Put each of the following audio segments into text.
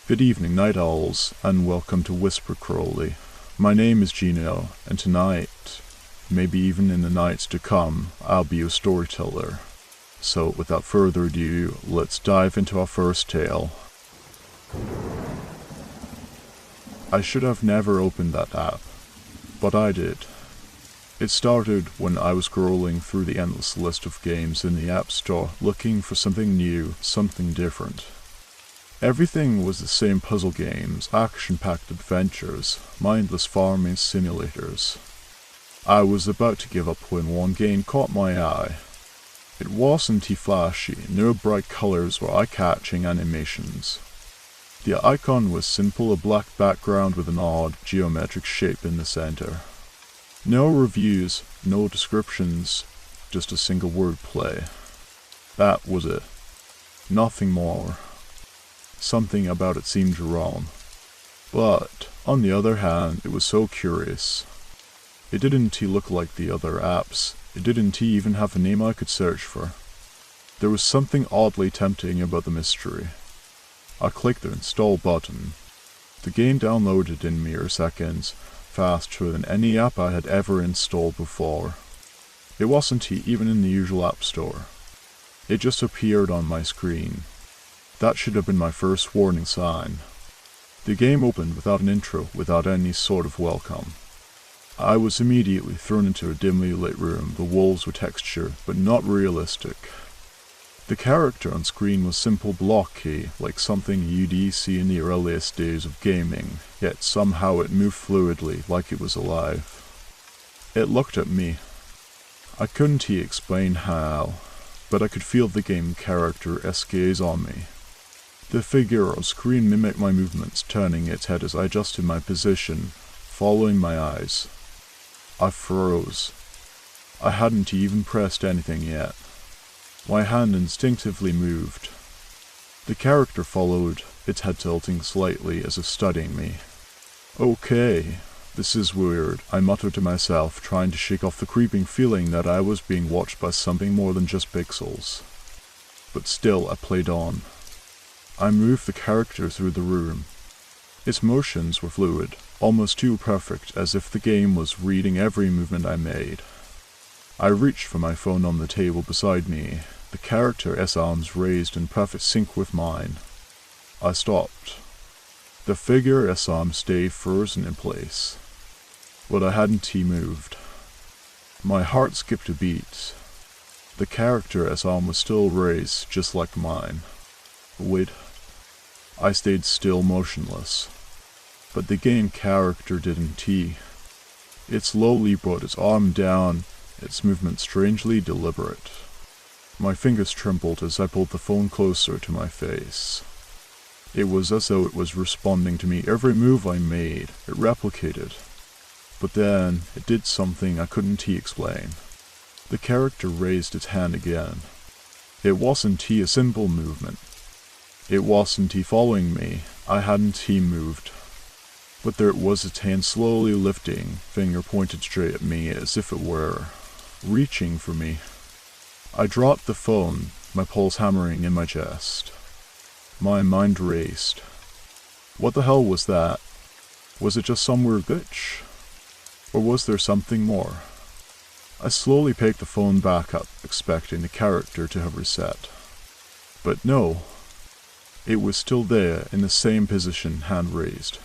Good evening, Night Owls, and welcome to Whisper Crowley. My name is Gino, and tonight, maybe even in the nights to come, I'll be your storyteller. So, without further ado, let's dive into our first tale. I should have never opened that app, but I did. It started when I was scrolling through the endless list of games in the App Store, looking for something new, something different. Everything was the same puzzle games, action-packed adventures, mindless farming simulators. I was about to give up when one game caught my eye. It wasn't too flashy, no bright colors or eye-catching animations. The icon was simple, a black background with an odd, geometric shape in the center. No reviews, no descriptions, just a single wordplay. That was it. Nothing more. Something about it seemed wrong. But, on the other hand, it was so curious. It didn't look like the other apps. It didn't even have a name I could search for. There was something oddly tempting about the mystery. I clicked the install button. The game downloaded in mere seconds, faster than any app I had ever installed before. It wasn't even in the usual app store. It just appeared on my screen. That should have been my first warning sign. The game opened without an intro, without any sort of welcome. I was immediately thrown into a dimly lit room. The walls were textured, but not realistic. The character on screen was simple, blocky, like something you'd see in the earliest days of gaming, yet somehow it moved fluidly, like it was alive. It looked at me. I couldn't explain how, but I could feel the game character's gaze on me. The figure on screen mimicked my movements, turning its head as I adjusted my position, following my eyes. I froze. I hadn't even pressed anything yet. My hand instinctively moved. The character followed, its head tilting slightly as if studying me. Okay, this is weird, I muttered to myself, trying to shake off the creeping feeling that I was being watched by something more than just pixels. But still, I played on. I moved the character through the room. Its motions were fluid, almost too perfect, as if the game was reading every movement I made. I reached for my phone on the table beside me, the character's arms raised in perfect sync with mine. I stopped. The figure's arms stayed frozen in place, but I hadn't moved. My heart skipped a beat. The character's arm was still raised, just like mine. Wait. I stayed still, motionless. But the game character didn't. It slowly brought its arm down, its movement strangely deliberate. My fingers trembled as I pulled the phone closer to my face. It was as though it was responding to me. Every move I made, it replicated. But then, it did something I couldn't explain. The character raised its hand again. It wasn't a simple movement. It wasn't following me. I hadn't moved. But there it was, its hand slowly lifting, finger pointed straight at me as if it were reaching for me. I dropped the phone, my pulse hammering in my chest. My mind raced. What the hell was that? Was it just some weird glitch? Or was there something more? I slowly picked the phone back up, expecting the character to have reset. But no. It was still there, in the same position, hand raised.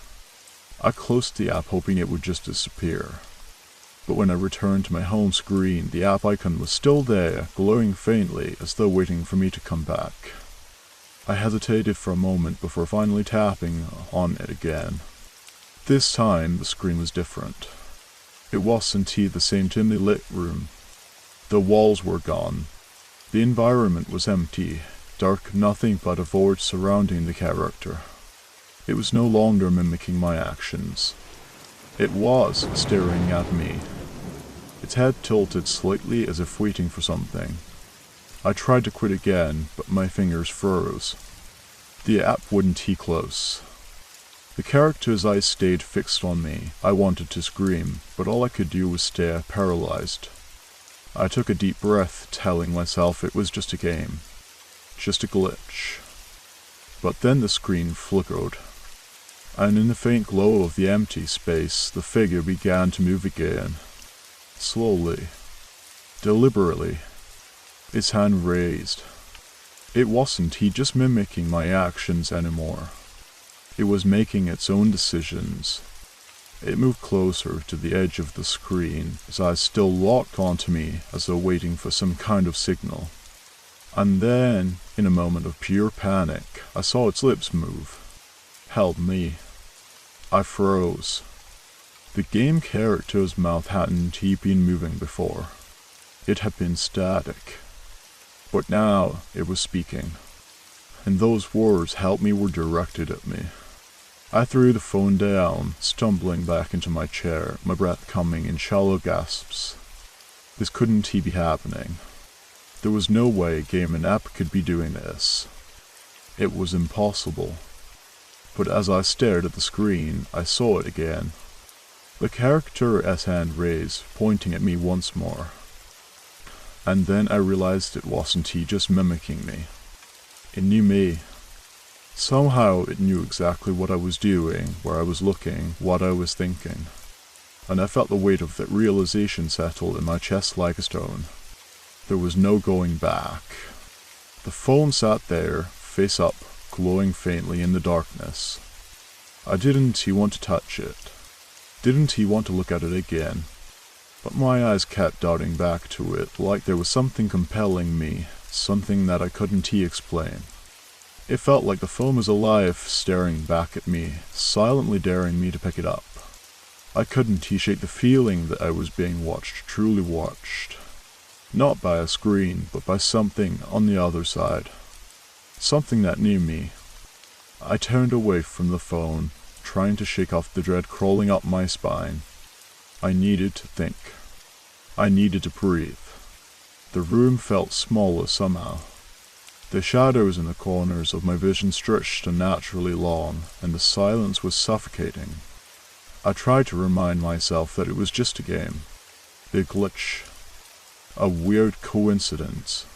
I closed the app, hoping it would just disappear. But when I returned to my home screen, the app icon was still there, glowing faintly, as though waiting for me to come back. I hesitated for a moment before finally tapping on it again. This time, the screen was different. It wasn't the same dimly lit room. The walls were gone. The environment was empty. Dark, nothing but a void surrounding the character. It was no longer mimicking my actions. It was staring at me. Its head tilted slightly as if waiting for something. I tried to quit again, but my fingers froze. The app wouldn't close. The character's eyes stayed fixed on me. I wanted to scream, but all I could do was stare, paralyzed. I took a deep breath, telling myself it was just a game. Just a glitch. But then the screen flickered. and in the faint glow of the empty space, the figure began to move again. Slowly, deliberately, its hand raised. It wasn't he just mimicking my actions anymore. It was making its own decisions. It moved closer to the edge of the screen, its eyes still locked onto me as though waiting for some kind of signal. And then, in a moment of pure panic, I saw its lips move. Help me. I froze. The game character's mouth hadn't been moving before. It had been static. But now it was speaking. And those words, help me, were directed at me. I threw the phone down, stumbling back into my chair, my breath coming in shallow gasps. This couldn't be happening. There was no way a game and app could be doing this. It was impossible. But as I stared at the screen, I saw it again. The character's hand raised, pointing at me once more. And then I realized it wasn't he just mimicking me. It knew me. Somehow it knew exactly what I was doing, where I was looking, what I was thinking. And I felt the weight of that realization settle in my chest like a stone. There was no going back. The phone sat there, face up, glowing faintly in the darkness. I didn't want to touch it. Didn't want to look at it again. But my eyes kept darting back to it like there was something compelling me, something that I couldn't explain. It felt like the phone was alive, staring back at me, silently daring me to pick it up. I couldn't shake the feeling that I was being watched, truly watched. Not by a screen, but by something on the other side. Something that knew me. I turned away from the phone, trying to shake off the dread crawling up my spine. I needed to think. I needed to breathe. The room felt smaller somehow. The shadows in the corners of my vision stretched unnaturally long, and the silence was suffocating. I tried to remind myself that it was just a game. A glitch. A weird coincidence.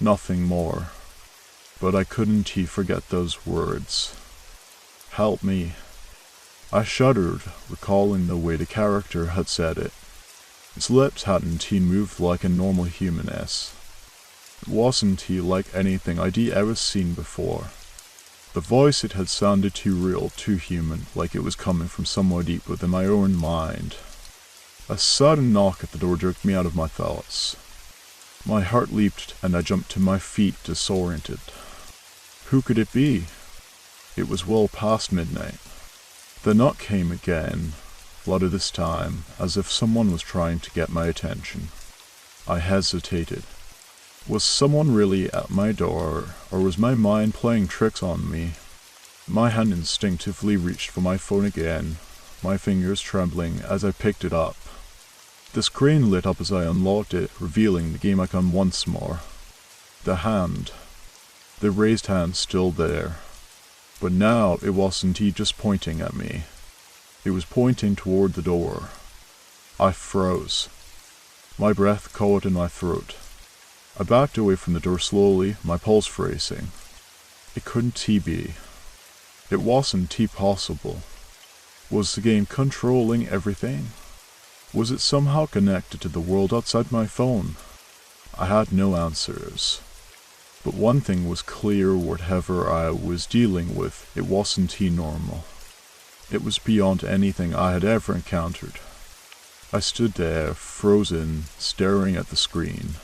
Nothing more. But I couldn't forget those words. Help me. I shuddered, recalling the way the character had said it. Its lips hadn't moved like a normal humaness. It wasn't like anything I'd ever seen before. The voice, it had sounded too real, too human, like it was coming from somewhere deep within my own mind. A sudden knock at the door jerked me out of my thoughts. My heart leaped, and I jumped to my feet, disoriented. Who could it be? It was well past midnight. The knock came again, louder this time, as if someone was trying to get my attention. I hesitated. Was someone really at my door, or was my mind playing tricks on me? My hand instinctively reached for my phone again, my fingers trembling as I picked it up. The screen lit up as I unlocked it, revealing the game icon once more. The hand. The raised hand still there. But now it wasn't just pointing at me. It was pointing toward the door. I froze. My breath caught in my throat. I backed away from the door slowly, my pulse racing. It couldn't be. It wasn't possible. Was the game controlling everything? Was it somehow connected to the world outside my phone? I had no answers. But one thing was clear, whatever I was dealing with, it wasn't normal. It was beyond anything I had ever encountered. I stood there, frozen, staring at the screen.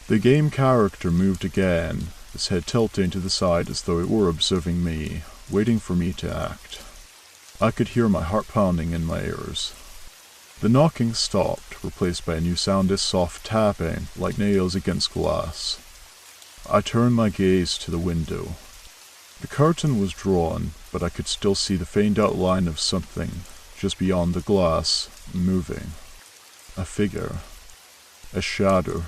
The game character moved again, its head tilting to the side as though it were observing me, waiting for me to act. I could hear my heart pounding in my ears. The knocking stopped, replaced by a new sound as soft tapping, like nails against glass. I turned my gaze to the window. The curtain was drawn, but I could still see the faint outline of something, just beyond the glass, moving. A figure. A shadow.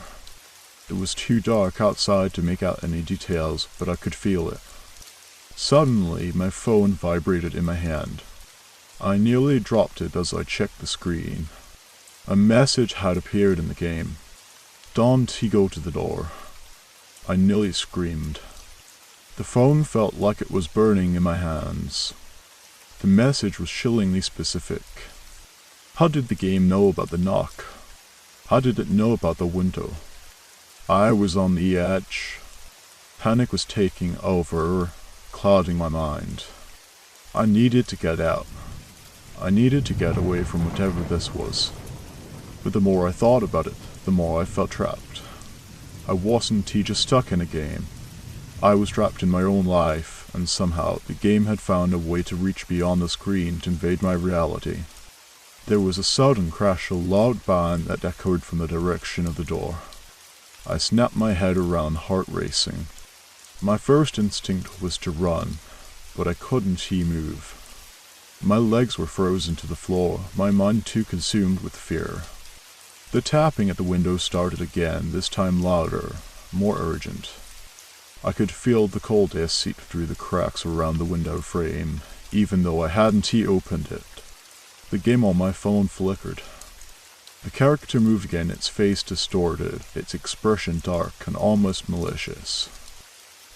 It was too dark outside to make out any details, but I could feel it. Suddenly, my phone vibrated in my hand. I nearly dropped it as I checked the screen. A message had appeared in the game. Don't go to the door. I nearly screamed. The phone felt like it was burning in my hands. The message was chillingly specific. How did the game know about the knock? How did it know about the window? I was on the edge. Panic was taking over, clouding my mind. I needed to get out. I needed to get away from whatever this was. But the more I thought about it, the more I felt trapped. I wasn't just stuck in a game. I was trapped in my own life, and somehow the game had found a way to reach beyond the screen to invade my reality. There was a sudden crash, a loud bang that echoed from the direction of the door. I snapped my head around, heart racing. My first instinct was to run, but I couldn't move. My legs were frozen to the floor, my mind too consumed with fear. The tapping at the window started again, this time louder, more urgent. I could feel the cold air seep through the cracks around the window frame, even though I hadn't opened it. The game on my phone flickered. The character moved again, its face distorted, its expression dark and almost malicious.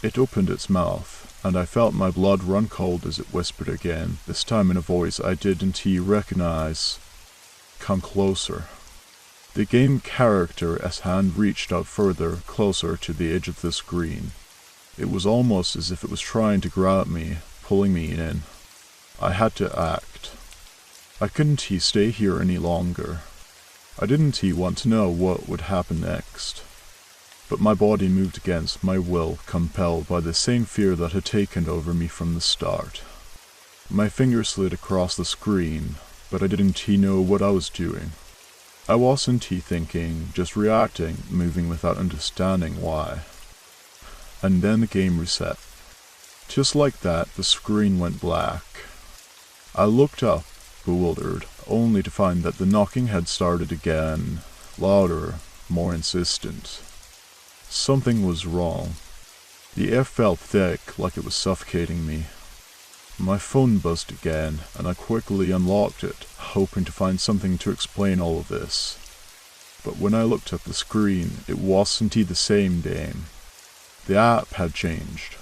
It opened its mouth, and I felt my blood run cold as it whispered again, this time in a voice I didn't recognize. Come closer. The game character's hand reached out further, closer to the edge of the screen. It was almost as if it was trying to grab me, pulling me in. I had to act. I couldn't stay here any longer. I didn't want to know what would happen next. But my body moved against my will, compelled by the same fear that had taken over me from the start. My fingers slid across the screen, but I didn't know what I was doing. I wasn't thinking, just reacting, moving without understanding why. And then the game reset. Just like that, the screen went black. I looked up, bewildered, only to find that the knocking had started again, louder, more insistent. Something was wrong. The air felt thick, like it was suffocating me. My phone buzzed again, and I quickly unlocked it, hoping to find something to explain all of this. But when I looked at the screen, it wasn't the same game. The app had changed.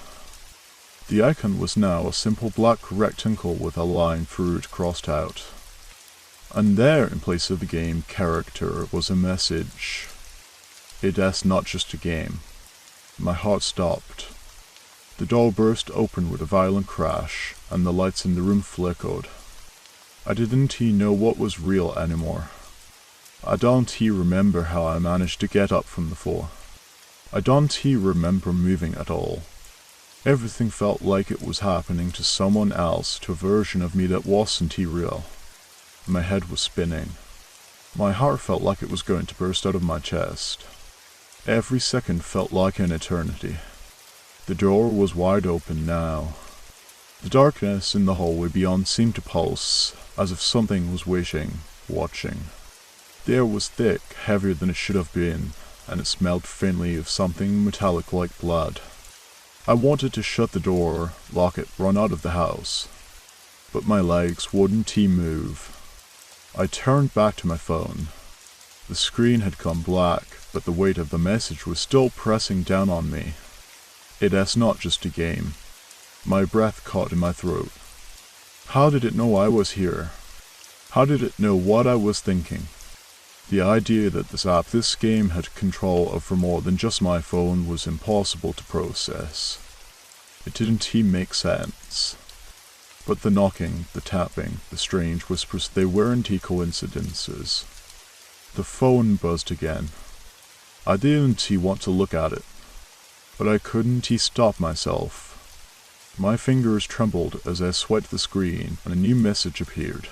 The icon was now a simple black rectangle with a line through it crossed out. And there, in place of the game character, was a message. It's not just a game. My heart stopped. The door burst open with a violent crash, and the lights in the room flickered. I didn't know what was real anymore. I don't remember how I managed to get up from the floor. I don't remember moving at all. Everything felt like it was happening to someone else, to a version of me that wasn't real. My head was spinning. My heart felt like it was going to burst out of my chest. Every second felt like an eternity. The door was wide open now. The darkness in the hallway beyond seemed to pulse, as if something was waiting, watching. The air was thick, heavier than it should have been, and it smelled faintly of something metallic like blood. I wanted to shut the door, lock it, run out of the house. But my legs wouldn't move. I turned back to my phone. The screen had gone black, but the weight of the message was still pressing down on me. It's not just a game. My breath caught in my throat. How did it know I was here? How did it know what I was thinking? The idea that this game had control over more than just my phone was impossible to process. It didn't make sense. But the knocking, the tapping, the strange whispers, they weren't coincidences. The phone buzzed again. I didn't want to look at it, but I couldn't stop myself. My fingers trembled as I swiped the screen, and a new message appeared.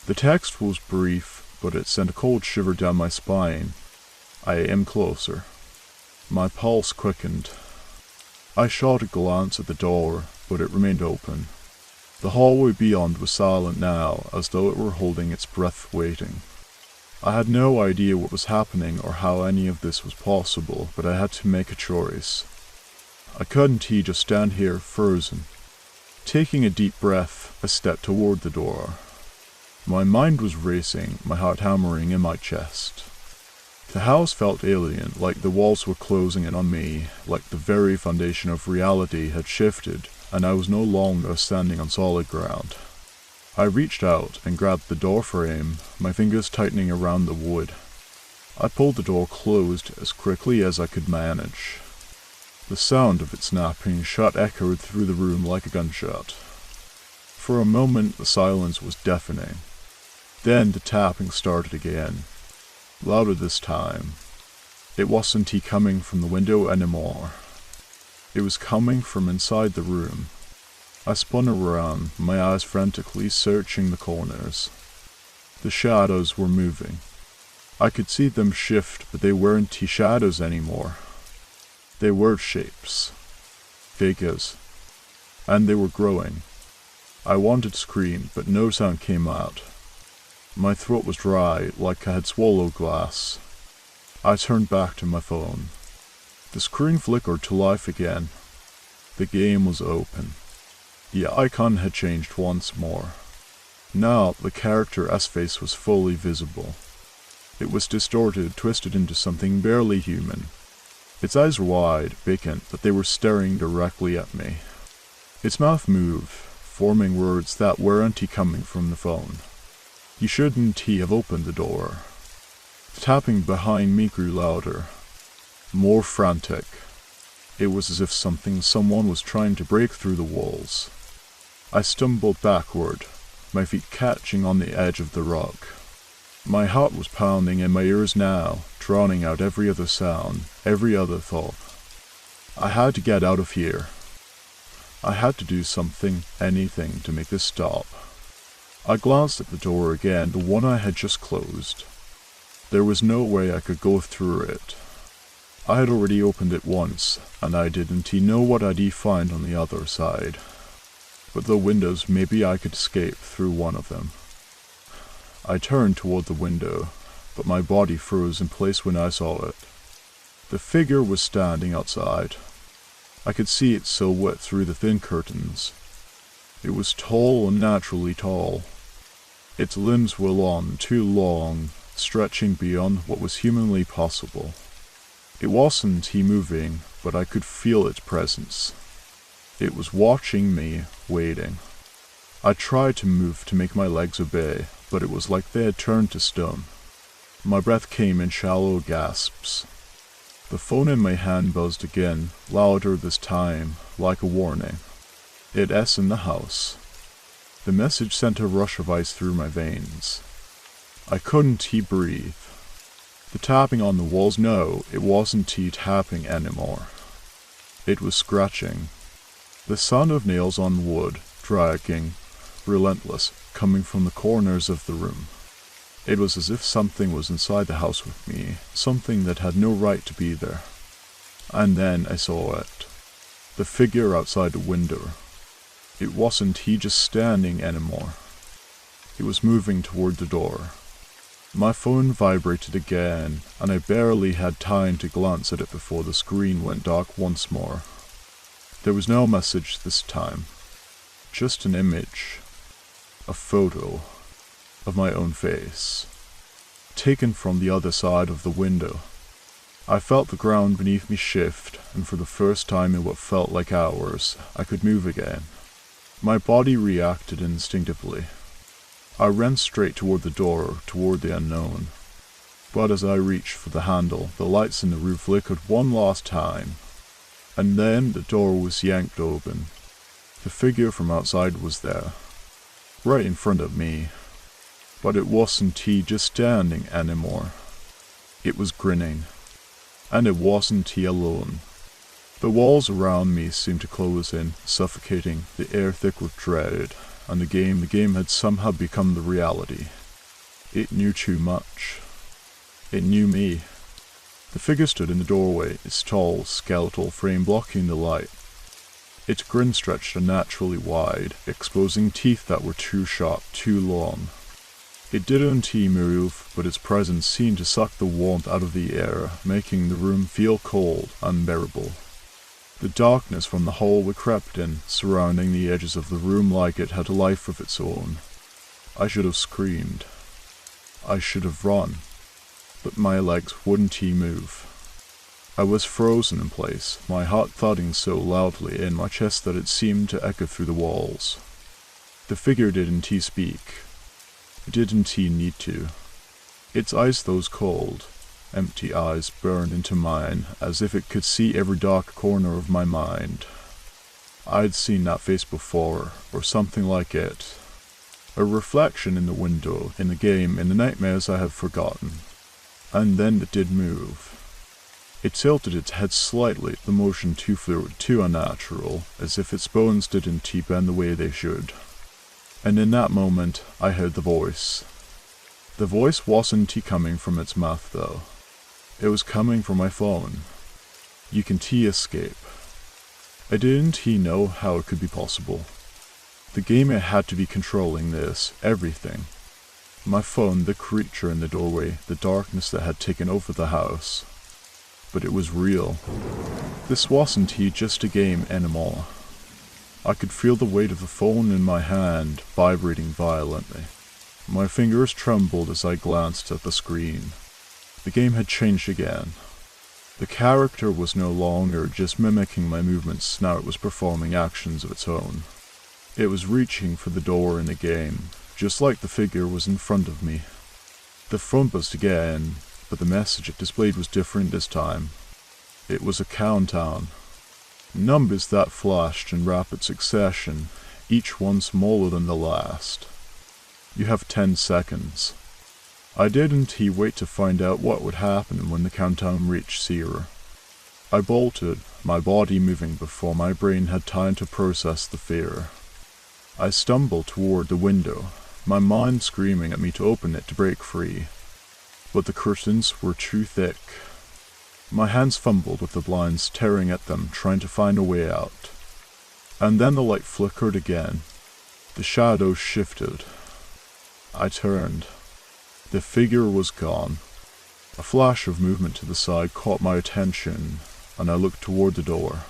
The text was brief, but it sent a cold shiver down my spine. I am closer. My pulse quickened. I shot a glance at the door, but it remained open. The hallway beyond was silent now, as though it were holding its breath waiting. I had no idea what was happening or how any of this was possible, but I had to make a choice. I couldn't just stand here frozen. Taking a deep breath, I stepped toward the door. My mind was racing, my heart hammering in my chest. The house felt alien, like the walls were closing in on me, like the very foundation of reality had shifted, and I was no longer standing on solid ground. I reached out and grabbed the door frame, my fingers tightening around the wood. I pulled the door closed as quickly as I could manage. The sound of it snapping shut echoed through the room like a gunshot. For a moment the silence was deafening. Then the tapping started again, louder this time. It wasn't he coming from the window anymore. It was coming from inside the room. I spun around, my eyes frantically searching the corners. The shadows were moving. I could see them shift, but they weren't shadows anymore. They were shapes, figures, and they were growing. I wanted to scream, but no sound came out. My throat was dry, like I had swallowed glass. I turned back to my phone. The screen flickered to life again. The game was open. The icon had changed once more. Now the character S-face was fully visible. It was distorted, twisted into something barely human. Its eyes were wide, vacant, but they were staring directly at me. Its mouth moved, forming words that weren't coming from the phone. You shouldn't have opened the door. The tapping behind me grew louder, more frantic. It was as if someone was trying to break through the walls. I stumbled backward, my feet catching on the edge of the rug. My heart was pounding in my ears now, drowning out every other sound, every other thought. I had to get out of here. I had to do something, anything, to make this stop. I glanced at the door again, the one I had just closed. There was no way I could go through it. I had already opened it once, and I didn't know what I'd find on the other side. But the windows, maybe I could escape through one of them. I turned toward the window, but my body froze in place when I saw it. The figure was standing outside. I could see its silhouette through the thin curtains. It was tall, unnaturally tall. Its limbs were long, too long, stretching beyond what was humanly possible. It wasn't moving, but I could feel its presence. It was watching me, waiting. I tried to move to make my legs obey, but it was like they had turned to stone. My breath came in shallow gasps. The phone in my hand buzzed again, louder this time, like a warning. It's in the house. The message sent a rush of ice through my veins. I couldn't breathe. The tapping on the walls, no, it wasn't tapping anymore. It was scratching. The sound of nails on wood, dragging, relentless, coming from the corners of the room. It was as if something was inside the house with me, something that had no right to be there. And then I saw it. The figure outside the window. It wasn't just standing anymore. It was moving toward the door. My phone vibrated again, and I barely had time to glance at it before the screen went dark once more. There was no message this time. Just an image. A photo of my own face, taken from the other side of the window. I felt the ground beneath me shift, and for the first time in what felt like hours, I could move again. My body reacted instinctively. I ran straight toward the door, toward the unknown. But as I reached for the handle, the lights in the roof flickered one last time, and then the door was yanked open. The figure from outside was there, right in front of me. But it wasn't just standing anymore. It was grinning. And it wasn't alone. The walls around me seemed to close in, suffocating, the air thick with dread, and the game had somehow become the reality. It knew too much. It knew me. The figure stood in the doorway, its tall, skeletal frame blocking the light. Its grin stretched unnaturally wide, exposing teeth that were too sharp, too long. It didn't move, but its presence seemed to suck the warmth out of the air, making the room feel cold, unbearable. The darkness from the hallway crept in, surrounding the edges of the room like it had a life of its own. I should have screamed. I should have run. But my legs wouldn't move. I was frozen in place, my heart thudding so loudly in my chest that it seemed to echo through the walls. The figure didn't speak. Didn't need to. Its eyes, those cold, empty eyes, burned into mine as if it could see every dark corner of my mind. I'd seen that face before, or something like it. A reflection in the window, in the game, in the nightmares I have forgotten. And then it did move. It tilted its head slightly, the motion too fluid, too unnatural, as if its bones didn't bend the way they should. And in that moment, I heard the voice. The voice wasn't coming from its mouth, though. It was coming from my phone. You can escape. I didn't know how it could be possible. The game had to be controlling this, everything. My phone, the creature in the doorway, the darkness that had taken over the house. But it was real. This wasn't just a game anymore. I could feel the weight of the phone in my hand, vibrating violently. My fingers trembled as I glanced at the screen. The game had changed again. The character was no longer just mimicking my movements, now it was performing actions of its own. It was reaching for the door in the game, just like the figure was in front of me. The phone buzzed again, but the message it displayed was different this time. It was a countdown. Numbers that flashed in rapid succession, each one smaller than the last. You have 10 seconds. I didn't wait to find out what would happen when the countdown reached 0. I bolted, my body moving before my brain had time to process the fear. I stumbled toward the window, my mind screaming at me to open it to break free. But the curtains were too thick. My hands fumbled with the blinds, tearing at them, trying to find a way out. And then the light flickered again. The shadows shifted. I turned. The figure was gone. A flash of movement to the side caught my attention, and I looked toward the door.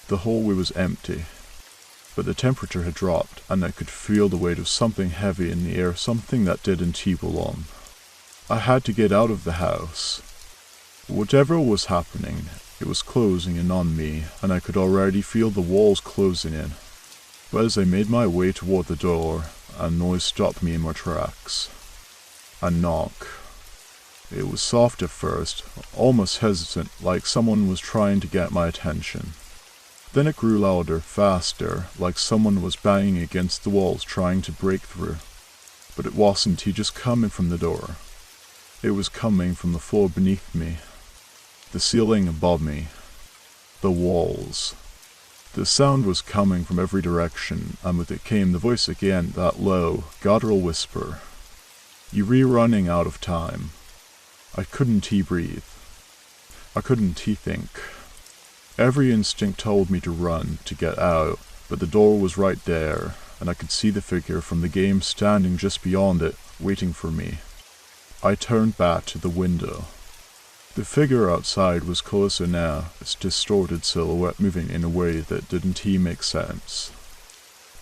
The hallway was empty, but the temperature had dropped, and I could feel the weight of something heavy in the air, something that didn't belong. I had to get out of the house. Whatever was happening, it was closing in on me, and I could already feel the walls closing in. But as I made my way toward the door, a noise stopped me in my tracks. A knock. It was soft at first, almost hesitant, like someone was trying to get my attention. Then it grew louder, faster, like someone was banging against the walls trying to break through. But it wasn't just coming from the door. It was coming from the floor beneath me, the ceiling above me, the walls. The sound was coming from every direction, and with it came the voice again, that low, guttural whisper. You were running out of time. I couldn't breathe. I couldn't think. Every instinct told me to run, to get out, but the door was right there, and I could see the figure from the game standing just beyond it, waiting for me. I turned back to the window. The figure outside was closer now, its distorted silhouette moving in a way that didn't make sense.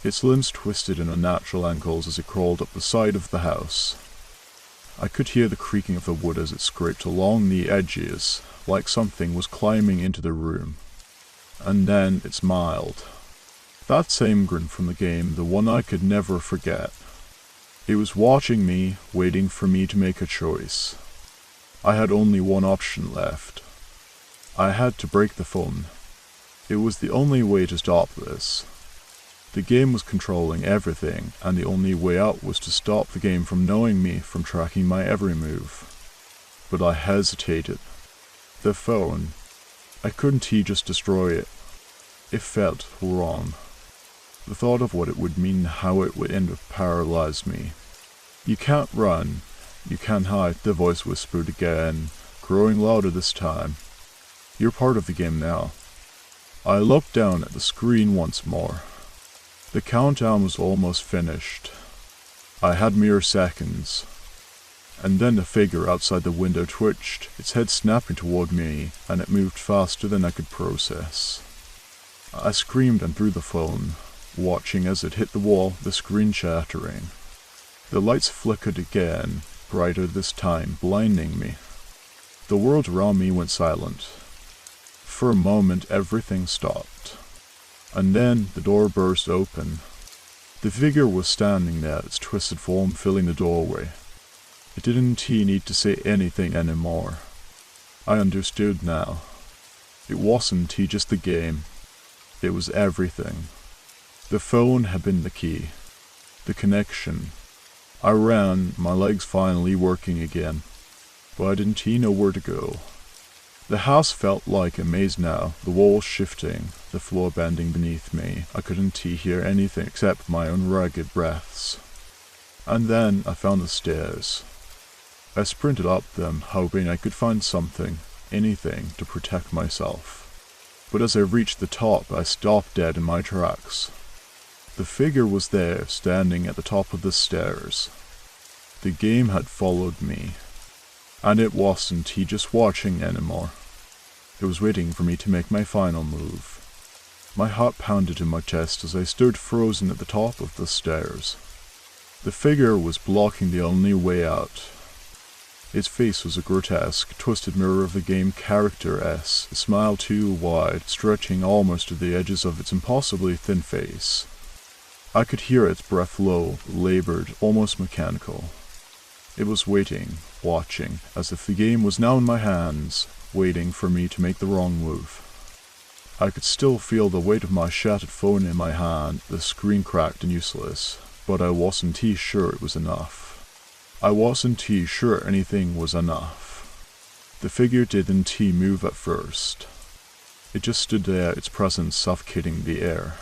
Its limbs twisted in unnatural angles as it crawled up the side of the house. I could hear the creaking of the wood as it scraped along the edges, like something was climbing into the room. And then it smiled. That same grin from the game, the one I could never forget. It was watching me, waiting for me to make a choice. I had only one option left. I had to break the phone. It was the only way to stop this. The game was controlling everything, and the only way out was to stop the game from knowing me, from tracking my every move. But I hesitated. The phone. I couldn't just destroy it. It felt wrong. The thought of what it would mean, how it would end up, paralyzed me. You can't run. You can't hide, the voice whispered again, growing louder this time. You're part of the game now. I looked down at the screen once more. The countdown was almost finished. I had mere seconds. And then the figure outside the window twitched, its head snapping toward me, and it moved faster than I could process. I screamed and threw the phone, watching as it hit the wall, the screen shattering. The lights flickered again, brighter this time, blinding me. The world around me went silent. For a moment everything stopped. And then the door burst open. The figure was standing there, its twisted form filling the doorway. It didn't need to say anything anymore. I understood now. It wasn't just the game. It was everything. The phone had been the key. The connection. I ran, my legs finally working again. But I didn't know where to go. The house felt like a maze now, the walls shifting, the floor bending beneath me. I couldn't hear anything except my own ragged breaths. And then I found the stairs. I sprinted up them, hoping I could find something, anything, to protect myself. But as I reached the top, I stopped dead in my tracks. The figure was there, standing at the top of the stairs. The game had followed me. And it wasn't just watching anymore. It was waiting for me to make my final move. My heart pounded in my chest as I stood frozen at the top of the stairs. The figure was blocking the only way out. Its face was a grotesque, twisted mirror of the game character S, a smile too wide, stretching almost to the edges of its impossibly thin face. I could hear its breath low, labored, almost mechanical. It was waiting, watching, as if the game was now in my hands, waiting for me to make the wrong move. I could still feel the weight of my shattered phone in my hand, the screen cracked and useless, but I wasn't sure it was enough. I wasn't sure anything was enough. The figure didn't move at first. It just stood there, its presence suffocating the air.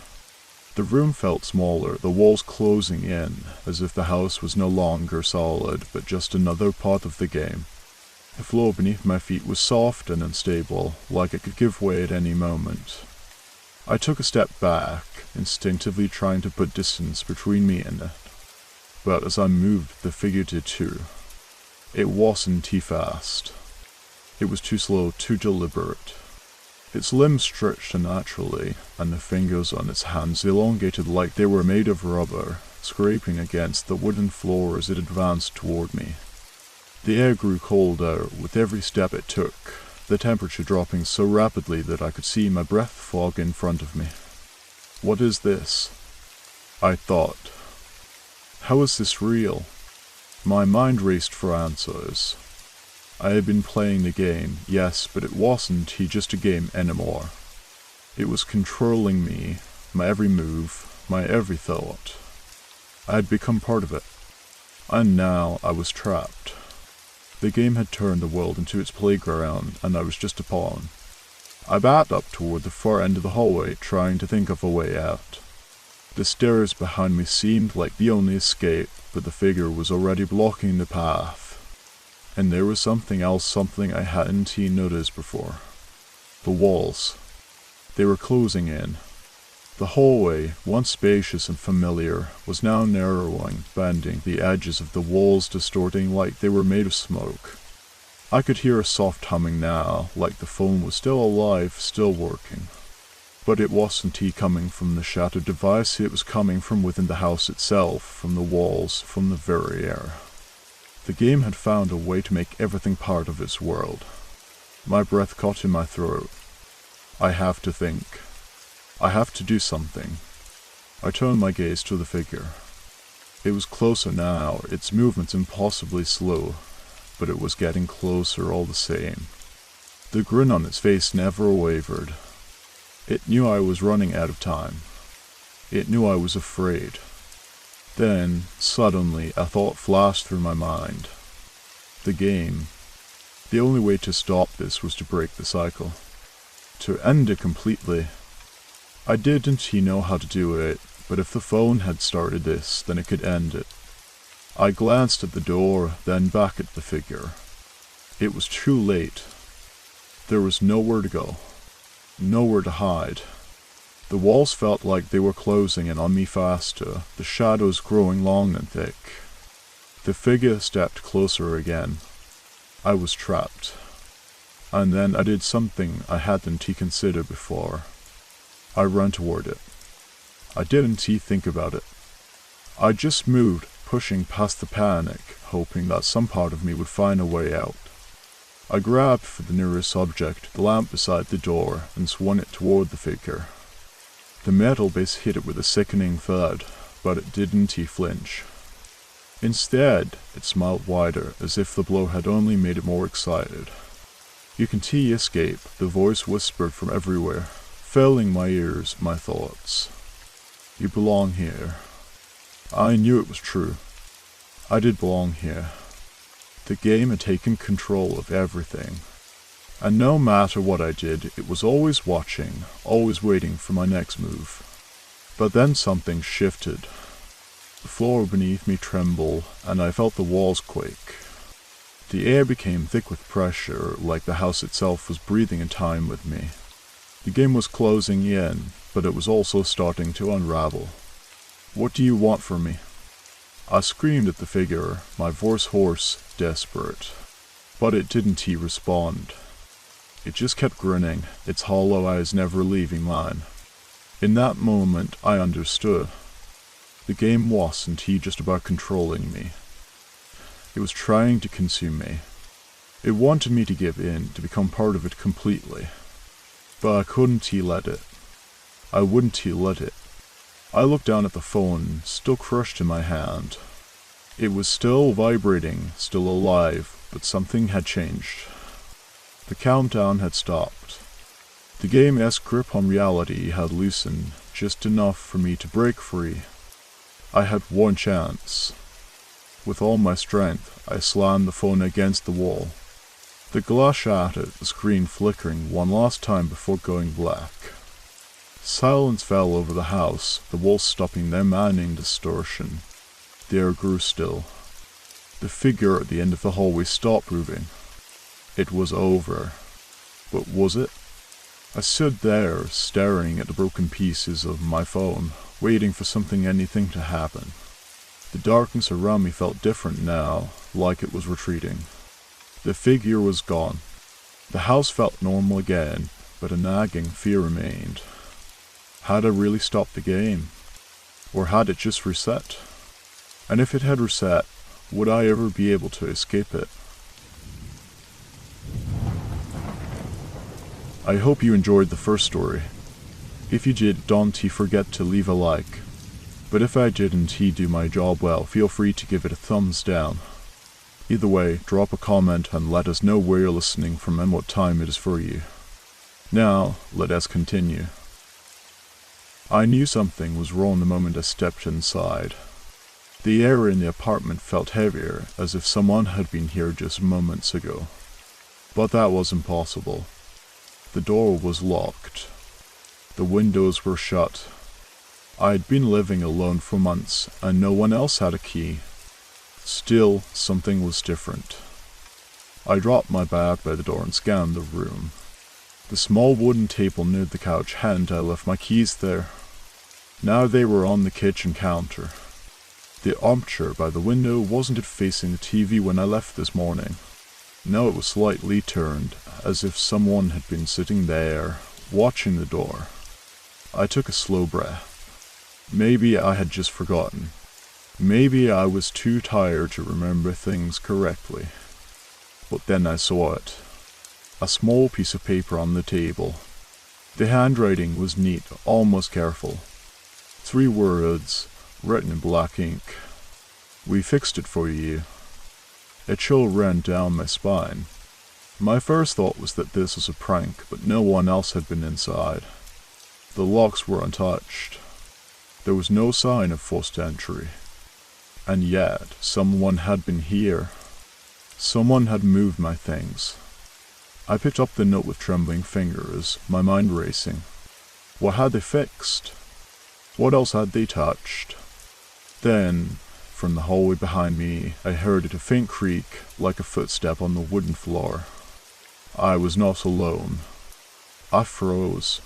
The room felt smaller, the walls closing in, as if the house was no longer solid, but just another part of the game. The floor beneath my feet was soft and unstable, like it could give way at any moment. I took a step back, instinctively trying to put distance between me and it. But as I moved, the figure did too. It wasn't fast. It was too slow, too deliberate. Its limbs stretched unnaturally, and the fingers on its hands elongated like they were made of rubber, scraping against the wooden floor as it advanced toward me. The air grew colder with every step it took, the temperature dropping so rapidly that I could see my breath fog in front of me. What is this? I thought. How is this real? My mind raced for answers. I had been playing the game, yes, but it wasn't just a game anymore. It was controlling me, my every move, my every thought. I had become part of it, and now I was trapped. The game had turned the world into its playground, and I was just a pawn. I backed up toward the far end of the hallway, trying to think of a way out. The stairs behind me seemed like the only escape, but the figure was already blocking the path. And there was something else, something I hadn't noticed before. The walls. They were closing in. The hallway, once spacious and familiar, was now narrowing, bending, the edges of the walls distorting like they were made of smoke. I could hear a soft humming now, like the phone was still alive, still working. But it wasn't coming from the shattered device, it was coming from within the house itself, from the walls, from the very air. The game had found a way to make everything part of its world. My breath caught in my throat. I have to think. I have to do something. I turned my gaze to the figure. It was closer now, its movements impossibly slow, but it was getting closer all the same. The grin on its face never wavered. It knew I was running out of time. It knew I was afraid. Then, suddenly, a thought flashed through my mind. The game. The only way to stop this was to break the cycle. To end it completely. I didn't know how to do it, but if the phone had started this, then it could end it. I glanced at the door, then back at the figure. It was too late. There was nowhere to go. Nowhere to hide. The walls felt like they were closing in on me faster, the shadows growing long and thick. The figure stepped closer again. I was trapped. And then I did something I hadn't considered before. I ran toward it. I didn't think about it. I just moved, pushing past the panic, hoping that some part of me would find a way out. I grabbed for the nearest object, the lamp beside the door, and swung it toward the figure. The metal base hit it with a sickening thud, but it didn't flinch. Instead, it smiled wider, as if the blow had only made it more excited. "You can escape," the voice whispered from everywhere, filling my ears, my thoughts. "You belong here." I knew it was true. I did belong here. The game had taken control of everything. And no matter what I did, it was always watching, always waiting for my next move. But then something shifted. The floor beneath me trembled, and I felt the walls quake. The air became thick with pressure, like the house itself was breathing in time with me. The game was closing in, but it was also starting to unravel. "What do you want from me?" I screamed at the figure, my voice hoarse, desperate. But it didn't respond. It just kept grinning, its hollow eyes never leaving mine. In that moment, I understood. The game wasn't just about controlling me. It was trying to consume me. It wanted me to give in, to become part of it completely. But I couldn't let it. I wouldn't let it. I looked down at the phone, still crushed in my hand. It was still vibrating, still alive, but something had changed. The countdown had stopped. The game's grip on reality had loosened, just enough for me to break free. I had one chance. With all my strength, I slammed the phone against the wall. The glass shattered, the screen flickering one last time before going black. Silence fell over the house, the walls stopping their maddening distortion. The air grew still. The figure at the end of the hallway stopped moving. It was over. But was it? I stood there, staring at the broken pieces of my phone, waiting for anything to happen. The darkness around me felt different now, like it was retreating. The figure was gone. The house felt normal again, but a nagging fear remained. Had I really stopped the game? Or had it just reset? And if it had reset, would I ever be able to escape it? I hope you enjoyed the first story. If you did, don't forget to leave a like. But if I didn't do my job well, feel free to give it a thumbs down. Either way, drop a comment and let us know where you're listening from and what time it is for you. Now, let us continue. I knew something was wrong the moment I stepped inside. The air in the apartment felt heavier, as if someone had been here just moments ago. But that was impossible. The door was locked. The windows were shut. I had been living alone for months, and no one else had a key. Still, something was different. I dropped my bag by the door and scanned the room. The small wooden table near the couch hadn't I left my keys there. Now they were on the kitchen counter. The armchair by the window wasn't facing the TV when I left this morning. No, it was slightly turned, as if someone had been sitting there, watching the door. I took a slow breath. Maybe I had just forgotten. Maybe I was too tired to remember things correctly. But then I saw it. A small piece of paper on the table. The handwriting was neat, almost careful. 3 words, written in black ink. "We fixed it for you." A chill ran down my spine. My first thought was that this was a prank, but no one else had been inside. The locks were untouched. There was no sign of forced entry. And yet, someone had been here. Someone had moved my things. I picked up the note with trembling fingers, my mind racing. What had they fixed? What else had they touched? Then, from the hallway behind me, I heard a faint creak, like a footstep on the wooden floor. I was not alone. I froze.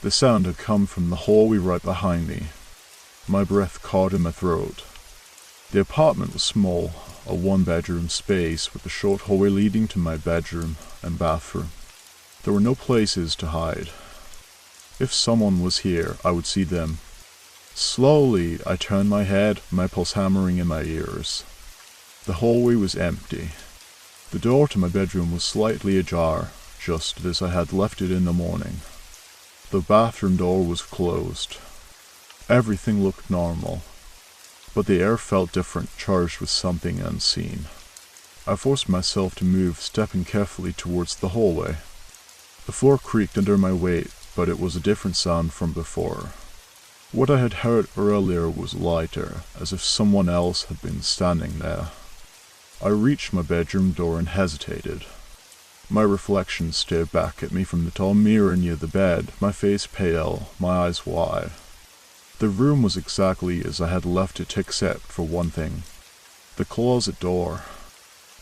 The sound had come from the hallway right behind me. My breath caught in my throat. The apartment was small, a 1-bedroom space with a short hallway leading to my bedroom and bathroom. There were no places to hide. If someone was here, I would see them. Slowly, I turned my head, my pulse hammering in my ears. The hallway was empty. The door to my bedroom was slightly ajar, just as I had left it in the morning. The bathroom door was closed. Everything looked normal, but the air felt different, charged with something unseen. I forced myself to move, stepping carefully towards the hallway. The floor creaked under my weight, but it was a different sound from before. What I had heard earlier was lighter, as if someone else had been standing there. I reached my bedroom door and hesitated. My reflection stared back at me from the tall mirror near the bed, my face pale, my eyes wide. The room was exactly as I had left it except for one thing. The closet door.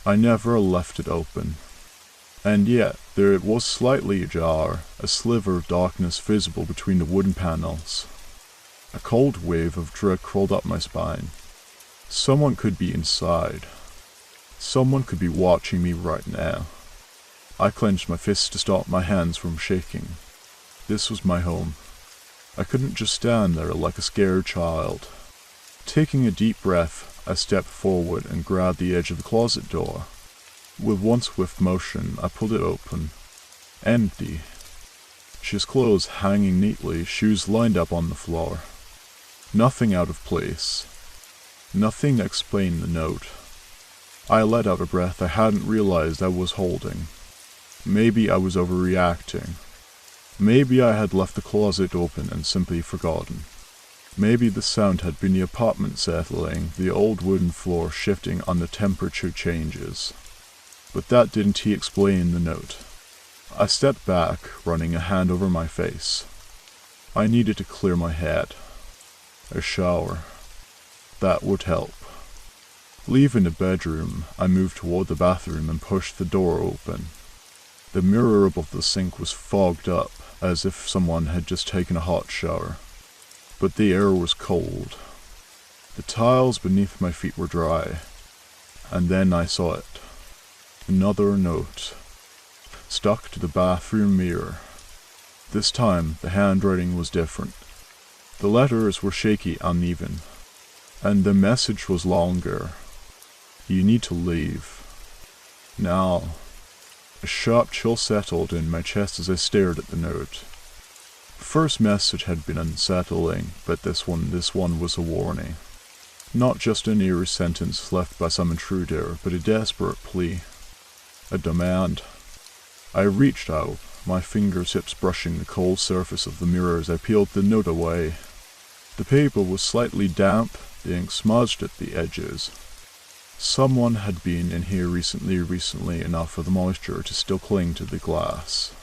I never left it open. And yet, there it was slightly ajar, a sliver of darkness visible between the wooden panels. A cold wave of dread crawled up my spine. Someone could be inside. Someone could be watching me right now. I clenched my fists to stop my hands from shaking. This was my home. I couldn't just stand there like a scared child. Taking a deep breath, I stepped forward and grabbed the edge of the closet door. With one swift motion, I pulled it open. Empty. His clothes hanging neatly, shoes lined up on the floor. Nothing out of place. Nothing explained the note. I let out a breath I hadn't realized I was holding. Maybe I was overreacting. Maybe I had left the closet open and simply forgotten. Maybe the sound had been the apartment settling, the old wooden floor shifting under temperature changes. But that didn't explain the note. I stepped back, running a hand over my face. I needed to clear my head. A shower. That would help. Leaving the bedroom, I moved toward the bathroom and pushed the door open. The mirror above the sink was fogged up, as if someone had just taken a hot shower. But the air was cold. The tiles beneath my feet were dry. And then I saw it. Another note. Stuck to the bathroom mirror. This time, the handwriting was different. The letters were shaky, uneven. And the message was longer. You need to leave. Now. A sharp chill settled in my chest as I stared at the note. The first message had been unsettling, but this one was a warning. Not just an eerie sentence left by some intruder, but a desperate plea. A demand. I reached out, my fingertips brushing the cold surface of the mirror as I peeled the note away. The paper was slightly damp, the ink smudged at the edges. Someone had been in here recently enough for the moisture to still cling to the glass.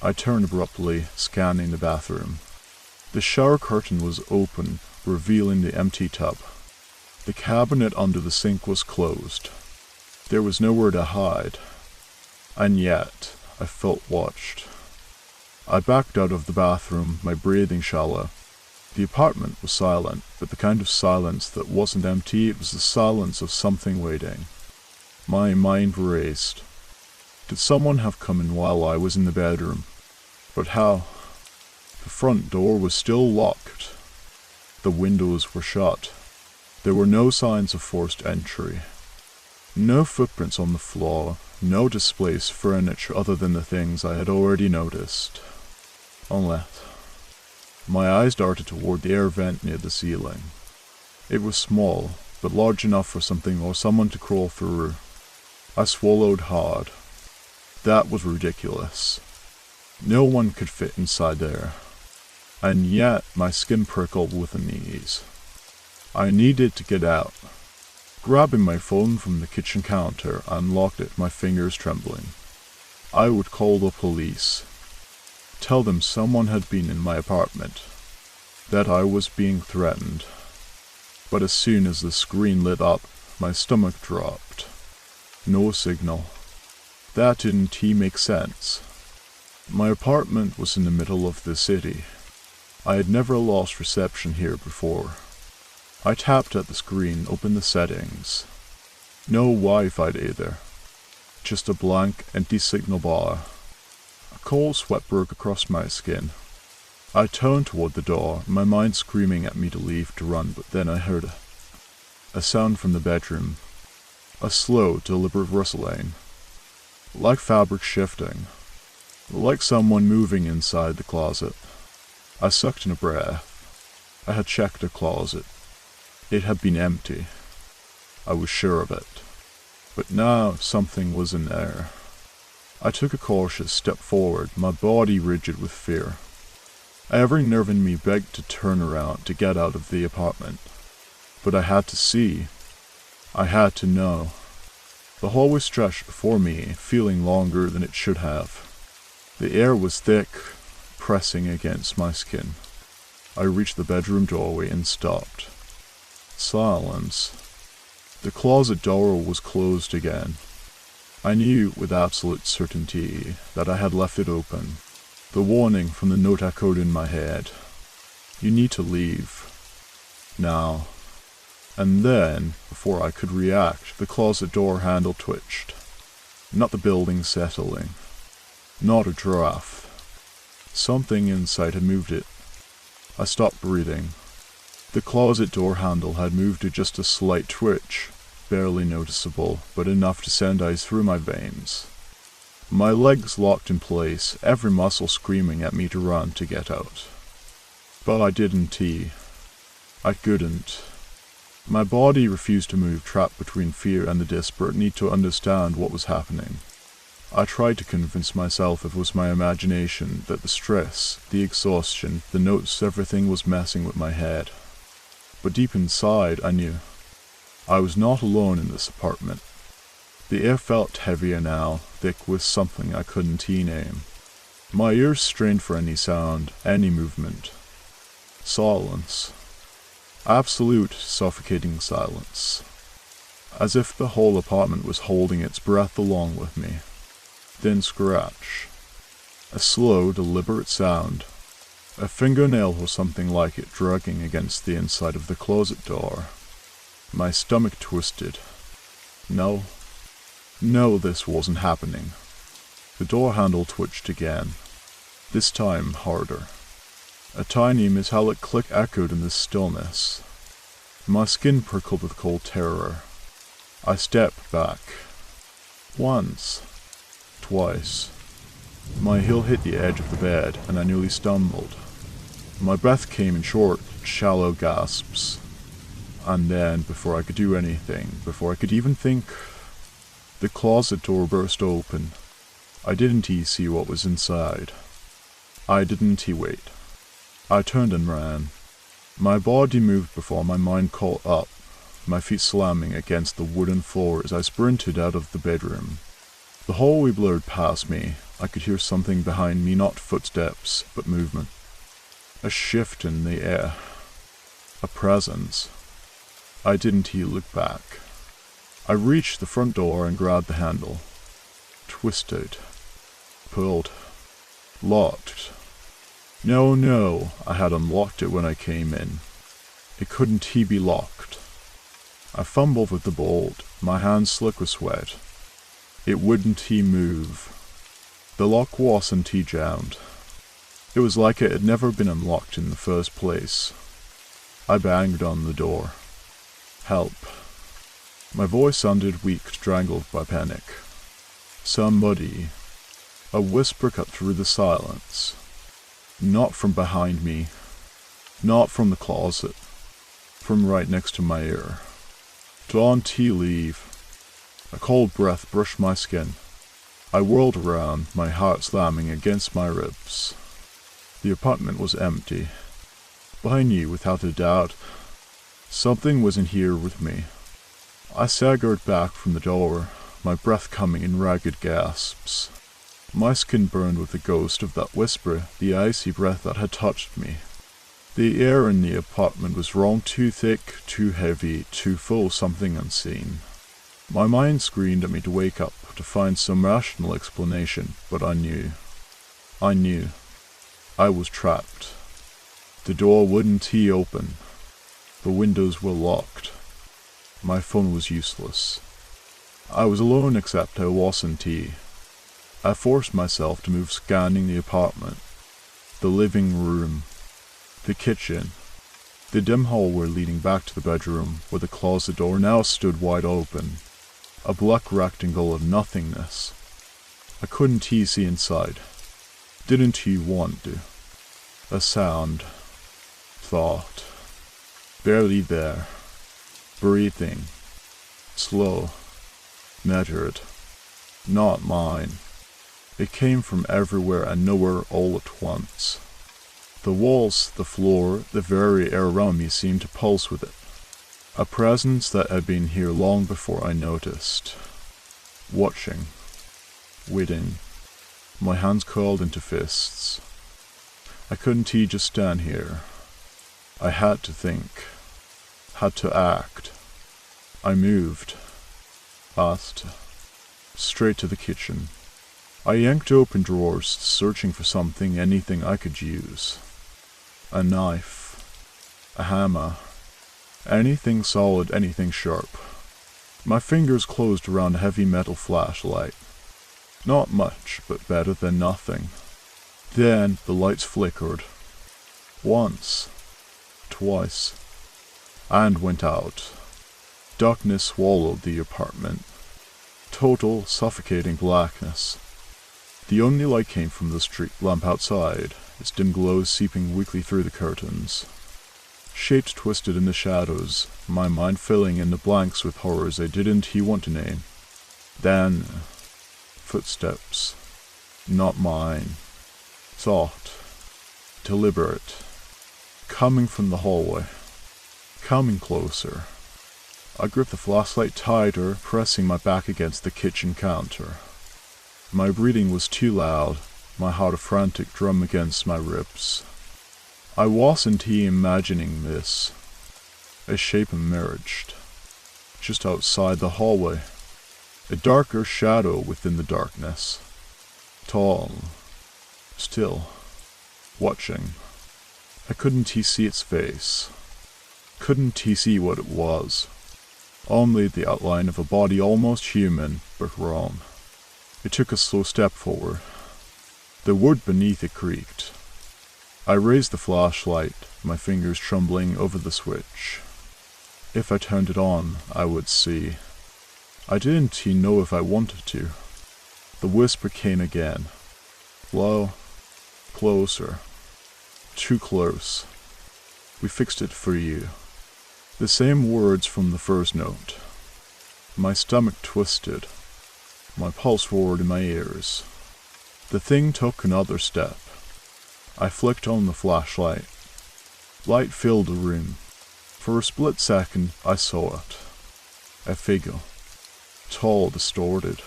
I turned abruptly, scanning the bathroom. The shower curtain was open, revealing the empty tub. The cabinet under the sink was closed. There was nowhere to hide. And yet, I felt watched. I backed out of the bathroom, my breathing shallow. The apartment was silent, but the kind of silence that wasn't empty, it was the silence of something waiting. My mind raced. Did someone have come in while I was in the bedroom? But how? The front door was still locked. The windows were shut. There were no signs of forced entry. No footprints on the floor, no displaced furniture other than the things I had already noticed. Unless... My eyes darted toward the air vent near the ceiling. It was small, but large enough for something or someone to crawl through. I swallowed hard. That was ridiculous. No one could fit inside there. And yet my skin prickled with unease. I needed to get out. Grabbing my phone from the kitchen counter, I unlocked it, my fingers trembling. I would call the police. Tell them someone had been in my apartment. That I was being threatened. But as soon as the screen lit up, my stomach dropped. No signal. That didn't make sense. My apartment was in the middle of the city. I had never lost reception here before. I tapped at the screen, opened the settings. No Wi-Fi either. Just a blank, empty signal bar. A cold sweat broke across my skin. I turned toward the door, my mind screaming at me to leave, to run, but then I heard a sound from the bedroom. A slow, deliberate rustling. Like fabric shifting. Like someone moving inside the closet. I sucked in a breath. I had checked the closet. It had been empty. I was sure of it. But now something was in there. I took a cautious step forward, my body rigid with fear. Every nerve in me begged to turn around to get out of the apartment. But I had to see. I had to know. The hallway stretched before me, feeling longer than it should have. The air was thick, pressing against my skin. I reached the bedroom doorway and stopped. Silence. The closet door was closed again. I knew with absolute certainty that I had left it open. The warning from the note echoed in my head. You need to leave. Now. And then, before I could react, the closet door handle twitched. Not the building settling. Not a draft. Something inside had moved it. I stopped breathing. The closet door handle had moved to just a slight twitch, barely noticeable, but enough to send ice through my veins. My legs locked in place, every muscle screaming at me to run to get out. But I didn't. I couldn't. My body refused to move, trapped between fear and the desperate need to understand what was happening. I tried to convince myself it was my imagination, that the stress, the exhaustion, the notes, everything was messing with my head. But deep inside, I knew. I was not alone in this apartment. The air felt heavier now, thick with something I couldn't name. My ears strained for any sound, any movement. Silence. Absolute, suffocating silence. As if the whole apartment was holding its breath along with me. Then scratch. A slow, deliberate sound. A fingernail or something like it dragging against the inside of the closet door. My stomach twisted. No, this wasn't happening. The door handle twitched again. This time harder. A tiny metallic click echoed in the stillness. My skin prickled with cold terror. I stepped back. Once. Twice. My heel hit the edge of the bed, and I nearly stumbled. My breath came in short, shallow gasps. And then, before I could do anything, before I could even think, the closet door burst open. I didn't see what was inside. I didn't wait. I turned and ran. My body moved before my mind caught up, my feet slamming against the wooden floor as I sprinted out of the bedroom. The hallway blurred past me. I could hear something behind me, not footsteps, but movement. A shift in the air. A presence. I didn't look back. I reached the front door and grabbed the handle. Twisted. Pulled. Locked. No, I had unlocked it when I came in. It couldn't be locked. I fumbled with the bolt, my hands slick with sweat. It wouldn't move. The lock wasn't jammed. It was like it had never been unlocked in the first place. I banged on the door. Help. My voice sounded weak, strangled by panic. Somebody. A whisper cut through the silence. Not from behind me. Not from the closet. From right next to my ear. Don't leave. A cold breath brushed my skin. I whirled around, my heart slamming against my ribs. The apartment was empty. But I knew without a doubt something wasn't here with me. I staggered back from the door, my breath coming in ragged gasps. My skin burned with the ghost of that whisper, the icy breath that had touched me. The air in the apartment was wrong, too thick, too heavy, too full of something unseen. My mind screamed at me to wake up, to find some rational explanation, but I knew. I was trapped. The door wouldn't open. The windows were locked. My phone was useless. I was alone except I wasn't. I forced myself to move, scanning the apartment. The living room. The kitchen. The dim hallway leading back to the bedroom, where the closet door now stood wide open. A black rectangle of nothingness. I couldn't see inside. Didn't want to. A sound. Thought. barely there, breathing, slow, measured, not mine. It came from everywhere and nowhere all at once. The walls, the floor, the very air around me seemed to pulse with it. A presence that had been here long before I noticed. Watching, waiting, my hands curled into fists. I couldn't just stand here. I had to think, had to act. I moved, fast, straight to the kitchen. I yanked open drawers, searching for something, anything I could use. A knife, a hammer, anything solid, anything sharp. My fingers closed around a heavy metal flashlight. Not much, but better than nothing. Then the lights flickered. Once, twice, and went out. Darkness swallowed the apartment. Total, suffocating blackness. The only light came from the street lamp outside, its dim glow seeping weakly through the curtains. Shapes twisted in the shadows, my mind filling in the blanks with horrors I didn't want to name. Then, footsteps. Not mine. Soft. Deliberate. Coming from the hallway. Coming closer. I gripped the flashlight tighter, pressing my back against the kitchen counter. My breathing was too loud, my heart a frantic drum against my ribs. I wasn't imagining this. A shape emerged, just outside the hallway. A darker shadow within the darkness. Tall. Still. Watching. I couldn't see its face. Couldn't see what it was. Only the outline of a body almost human, but wrong. It took a slow step forward. The wood beneath it creaked. I raised the flashlight, my fingers trembling over the switch. If I turned it on, I would see. I didn't know if I wanted to. The whisper came again. Low. Closer. Too close. We fixed it for you. The same words from the first note. My stomach twisted. My pulse roared in my ears. The thing took another step. I flicked on the flashlight. Light filled the room. For a split second, I saw it. A figure. Tall, distorted.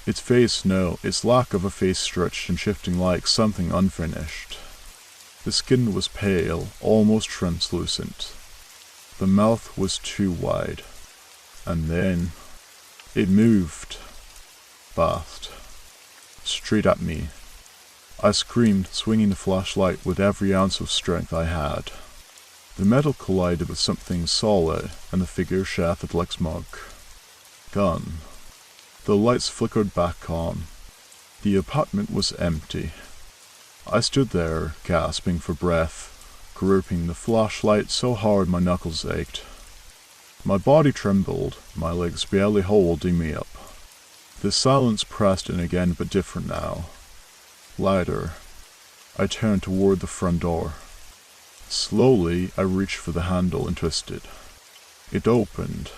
Its face, no, its lack of a face stretched and shifting like something unfinished. The skin was pale, almost translucent. The mouth was too wide. And then, it moved. Fast. Straight at me. I screamed, swinging the flashlight with every ounce of strength I had. The metal collided with something solid, and the figure shattered like smoke. Gone. The lights flickered back on. The apartment was empty. I stood there, gasping for breath, gripping the flashlight so hard my knuckles ached. My body trembled, my legs barely holding me up. The silence pressed in again, but different now. Lighter. I turned toward the front door. Slowly, I reached for the handle and twisted. It opened.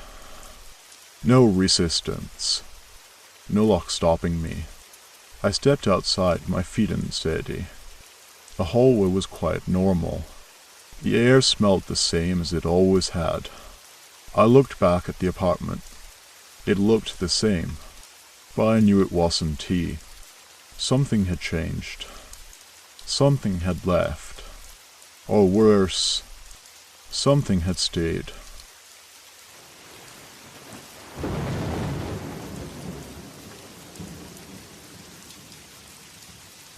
No resistance. No lock stopping me. I stepped outside, my feet unsteady. The hallway was quite normal. The air smelled the same as it always had. I looked back at the apartment. It looked the same, but I knew it wasn't tea. Something had changed. Something had left. Or worse, something had stayed.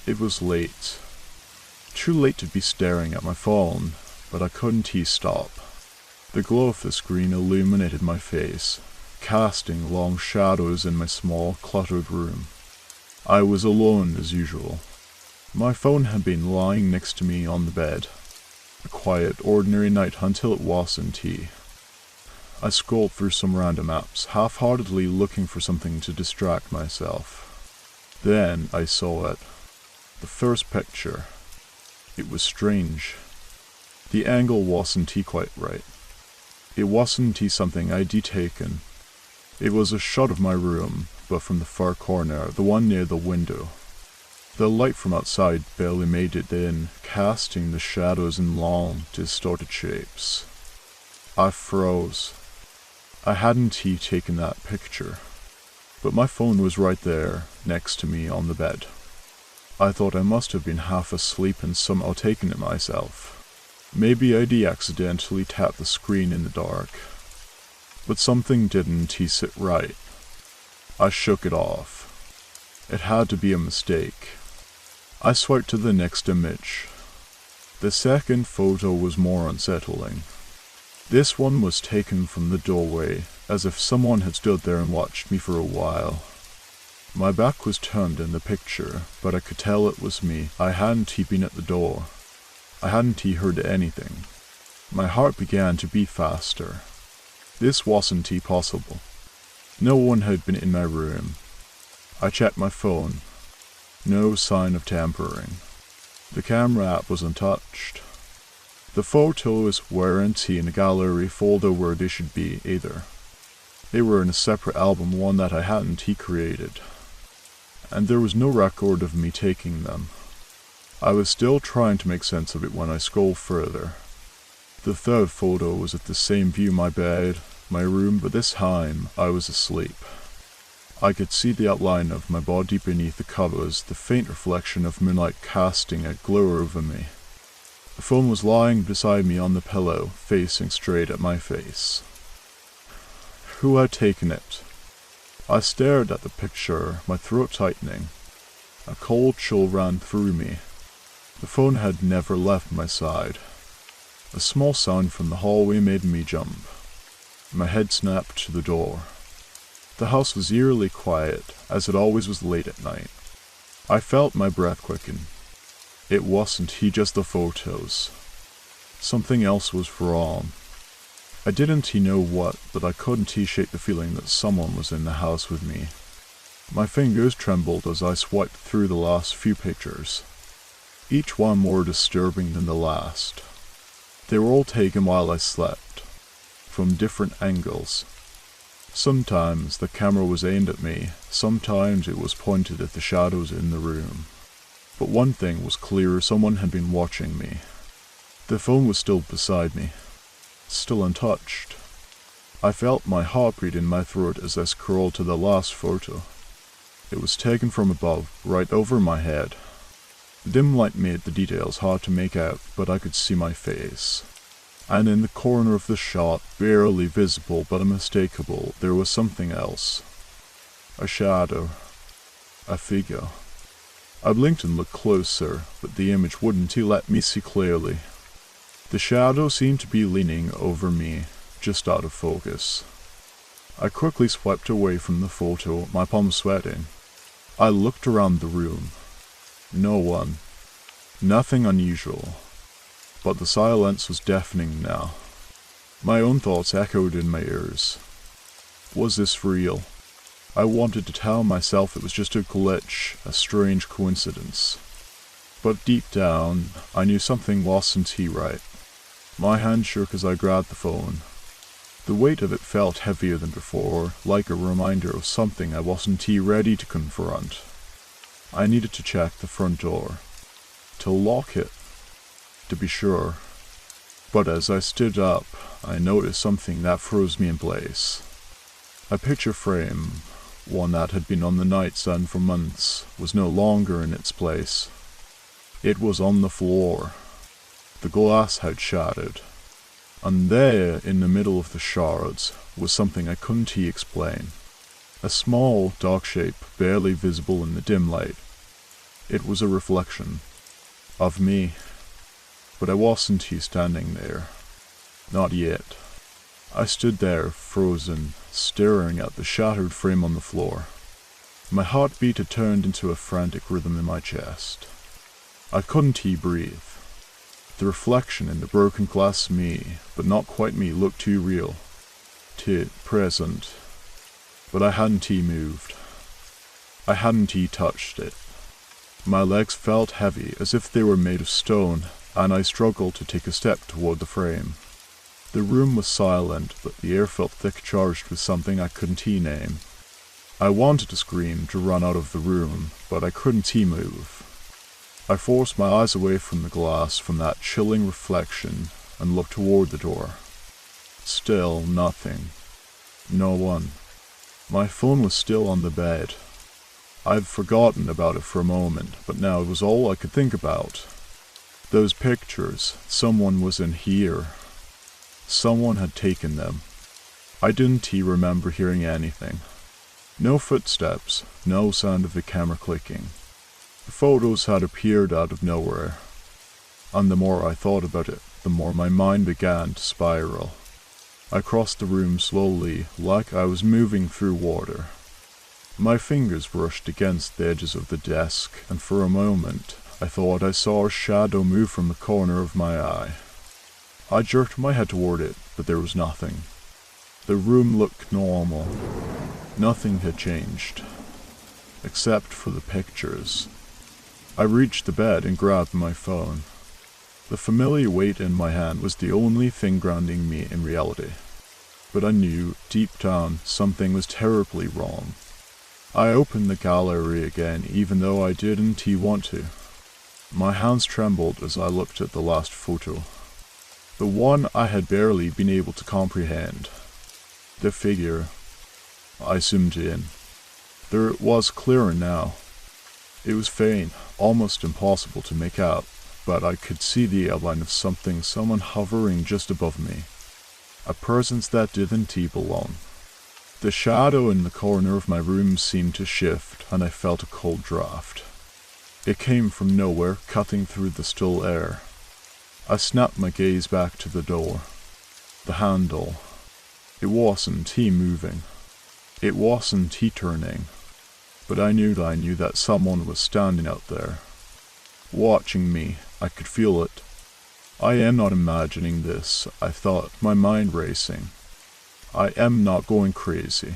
It was late. Too late to be staring at my phone, but I couldn't stop. The glow of the screen illuminated my face, casting long shadows in my small, cluttered room. I was alone as usual. My phone had been lying next to me on the bed. A quiet, ordinary night until it wasn't tea. I scrolled through some random apps, half-heartedly looking for something to distract myself. Then I saw it. The first picture. It was strange. The angle wasn't quite right. It wasn't something I'd taken. It was a shot of my room, but from the far corner, the one near the window. The light from outside barely made it in, casting the shadows in long, distorted shapes. I froze. I hadn't taken that picture, but my phone was right there, next to me on the bed. I thought I must have been half asleep and somehow taken it myself. Maybe I'd accidentally tapped the screen in the dark. But something didn't sit right. I shook it off. It had to be a mistake. I swiped to the next image. The second photo was more unsettling. This one was taken from the doorway, as if someone had stood there and watched me for a while. My back was turned in the picture, but I could tell it was me. I hadn't been at the door. I hadn't heard anything. My heart began to beat faster. This wasn't possible. No one had been in my room. I checked my phone. No sign of tampering. The camera app was untouched. The photos weren't in a gallery folder where they should be either. They were in a separate album, one that I hadn't created. And there was no record of me taking them. I was still trying to make sense of it when I scrolled further. The third photo was at the same view, my bed, my room, but this time I was asleep. I could see the outline of my body beneath the covers, the faint reflection of moonlight casting a glow over me. The phone was lying beside me on the pillow, facing straight at my face. Who had taken it? I stared at the picture, my throat tightening. A cold chill ran through me. The phone had never left my side. A small sound from the hallway made me jump. My head snapped to the door. The house was eerily quiet, as it always was late at night. I felt my breath quicken. It wasn't just the photos. Something else was wrong. I didn't know what, but I couldn't shake the feeling that someone was in the house with me. My fingers trembled as I swiped through the last few pictures, each one more disturbing than the last. They were all taken while I slept, from different angles. Sometimes the camera was aimed at me, sometimes it was pointed at the shadows in the room. But one thing was clear, someone had been watching me. The phone was still beside me, still untouched. I felt my heartbeat in my throat as I scrolled to the last photo. It was taken from above, right over my head. The dim light made the details hard to make out, but I could see my face. And in the corner of the shot, barely visible but unmistakable, there was something else. A shadow. A figure. I blinked and looked closer, but the image wouldn't let me see clearly. The shadow seemed to be leaning over me, just out of focus. I quickly swiped away from the photo, my palms sweating. I looked around the room. No one. Nothing unusual. But the silence was deafening now. My own thoughts echoed in my ears. Was this real? I wanted to tell myself it was just a glitch, a strange coincidence. But deep down, I knew something wasn't right. My hand shook as I grabbed the phone. The weight of it felt heavier than before, like a reminder of something I wasn't ready to confront. I needed to check the front door. To lock it. To be sure. But as I stood up, I noticed something that froze me in place. A picture frame, one that had been on the nightstand for months, was no longer in its place. It was on the floor. The glass had shattered. And there, in the middle of the shards, was something I couldn't explain. A small, dark shape, barely visible in the dim light. It was a reflection. Of me. But I wasn't standing there. Not yet. I stood there, frozen, staring at the shattered frame on the floor. My heartbeat had turned into a frantic rhythm in my chest. I couldn't breathe. The reflection in the broken glass me, but not quite me, looked too real. Too present. But I hadn't moved. I hadn't touched it. My legs felt heavy, as if they were made of stone, and I struggled to take a step toward the frame. The room was silent, but the air felt thick charged with something I couldn't name. I wanted to scream, to run out of the room, but I couldn't move. I forced my eyes away from the glass, from that chilling reflection, and looked toward the door. Still nothing. No one. My phone was still on the bed. I'd forgotten about it for a moment, but now it was all I could think about. Those pictures, someone was in here. Someone had taken them. I didn't remember hearing anything. No footsteps, no sound of the camera clicking. The photos had appeared out of nowhere, and the more I thought about it, the more my mind began to spiral. I crossed the room slowly, like I was moving through water. My fingers brushed against the edges of the desk, and for a moment I thought I saw a shadow move from the corner of my eye. I jerked my head toward it, but there was nothing. The room looked normal. Nothing had changed, except for the pictures. I reached the bed and grabbed my phone. The familiar weight in my hand was the only thing grounding me in reality. But I knew, deep down, something was terribly wrong. I opened the gallery again, even though I didn't want to. My hands trembled as I looked at the last photo. The one I had barely been able to comprehend. The figure. I zoomed in. There it was clearer now. It was faint, almost impossible to make out, but I could see the outline of someone hovering just above me. A presence that didn't belong. The shadow in the corner of my room seemed to shift, and I felt a cold draft. It came from nowhere, cutting through the still air. I snapped my gaze back to the door. The handle. It wasn't moving. It wasn't turning. But I knew that someone was standing out there. Watching me. I could feel it. I am not imagining this, I thought, my mind racing. I am not going crazy.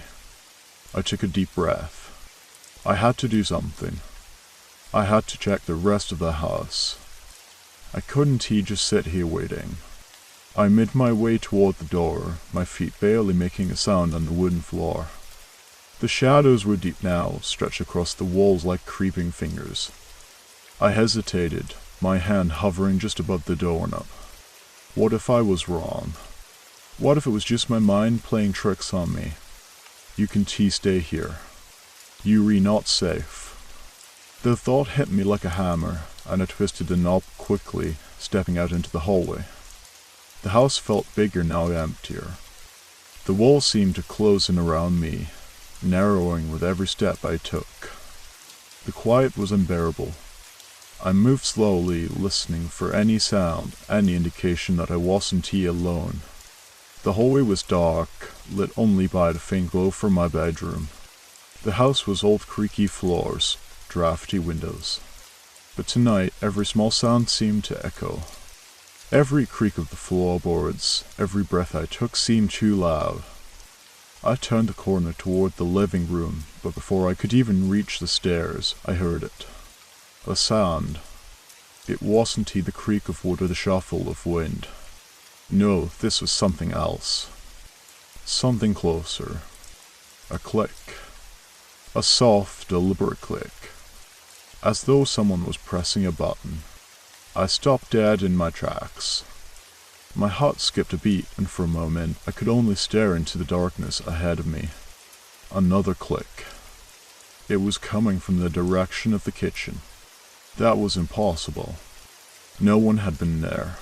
I took a deep breath. I had to do something. I had to check the rest of the house. I couldn't just sit here waiting. I made my way toward the door, my feet barely making a sound on the wooden floor. The shadows were deep now, stretched across the walls like creeping fingers. I hesitated, my hand hovering just above the doorknob. What if I was wrong? What if it was just my mind playing tricks on me? You can stay here. You're not safe. The thought hit me like a hammer, and I twisted the knob quickly, stepping out into the hallway. The house felt bigger now, emptier. The walls seemed to close in around me, narrowing with every step I took. The quiet was unbearable. I moved slowly, listening for any sound, any indication that I wasn't alone. The hallway was dark, lit only by the faint glow from my bedroom. The house was old creaky floors, drafty windows. But tonight every small sound seemed to echo. Every creak of the floorboards, every breath I took seemed too loud. I turned the corner toward the living room, but before I could even reach the stairs, I heard it. A sound. It wasn't the creak of wood or the shuffle of wind. No, this was something else. Something closer. A click. A soft, deliberate click. As though someone was pressing a button. I stopped dead in my tracks. My heart skipped a beat, and for a moment I could only stare into the darkness ahead of me. Another click. It was coming from the direction of the kitchen. That was impossible. No one had been there.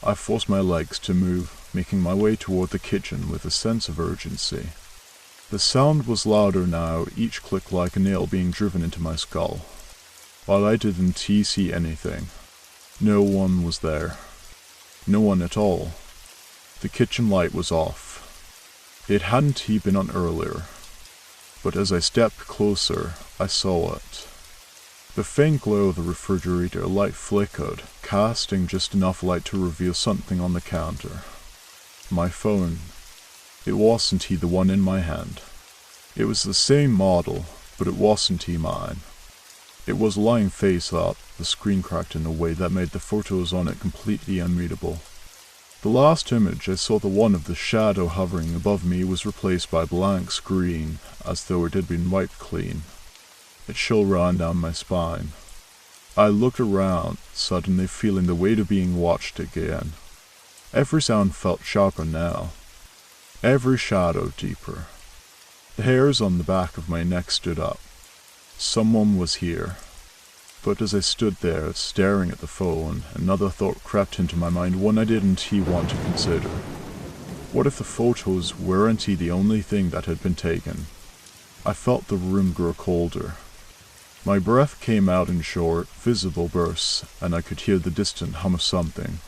I forced my legs to move, making my way toward the kitchen with a sense of urgency. The sound was louder now, each click like a nail being driven into my skull. But I didn't see anything. No one was there. No one at all. The kitchen light was off. It hadn't been on earlier. But as I stepped closer, I saw it. The faint glow of the refrigerator light flickered, casting just enough light to reveal something on the counter. My phone. It wasn't the one in my hand. It was the same model, but it wasn't mine. It was lying face up, the screen cracked in a way that made the photos on it completely unreadable. The last image I saw, the one of the shadow hovering above me, was replaced by a blank screen, as though it had been wiped clean. A chill ran down my spine. I looked around, suddenly feeling the weight of being watched again. Every sound felt sharper now. Every shadow deeper. The hairs on the back of my neck stood up. Someone was here. But as I stood there, staring at the phone, another thought crept into my mind, one I didn't want to consider. What if the photos weren't the only thing that had been taken? I felt the room grow colder. My breath came out in short, visible bursts, and I could hear the distant hum of something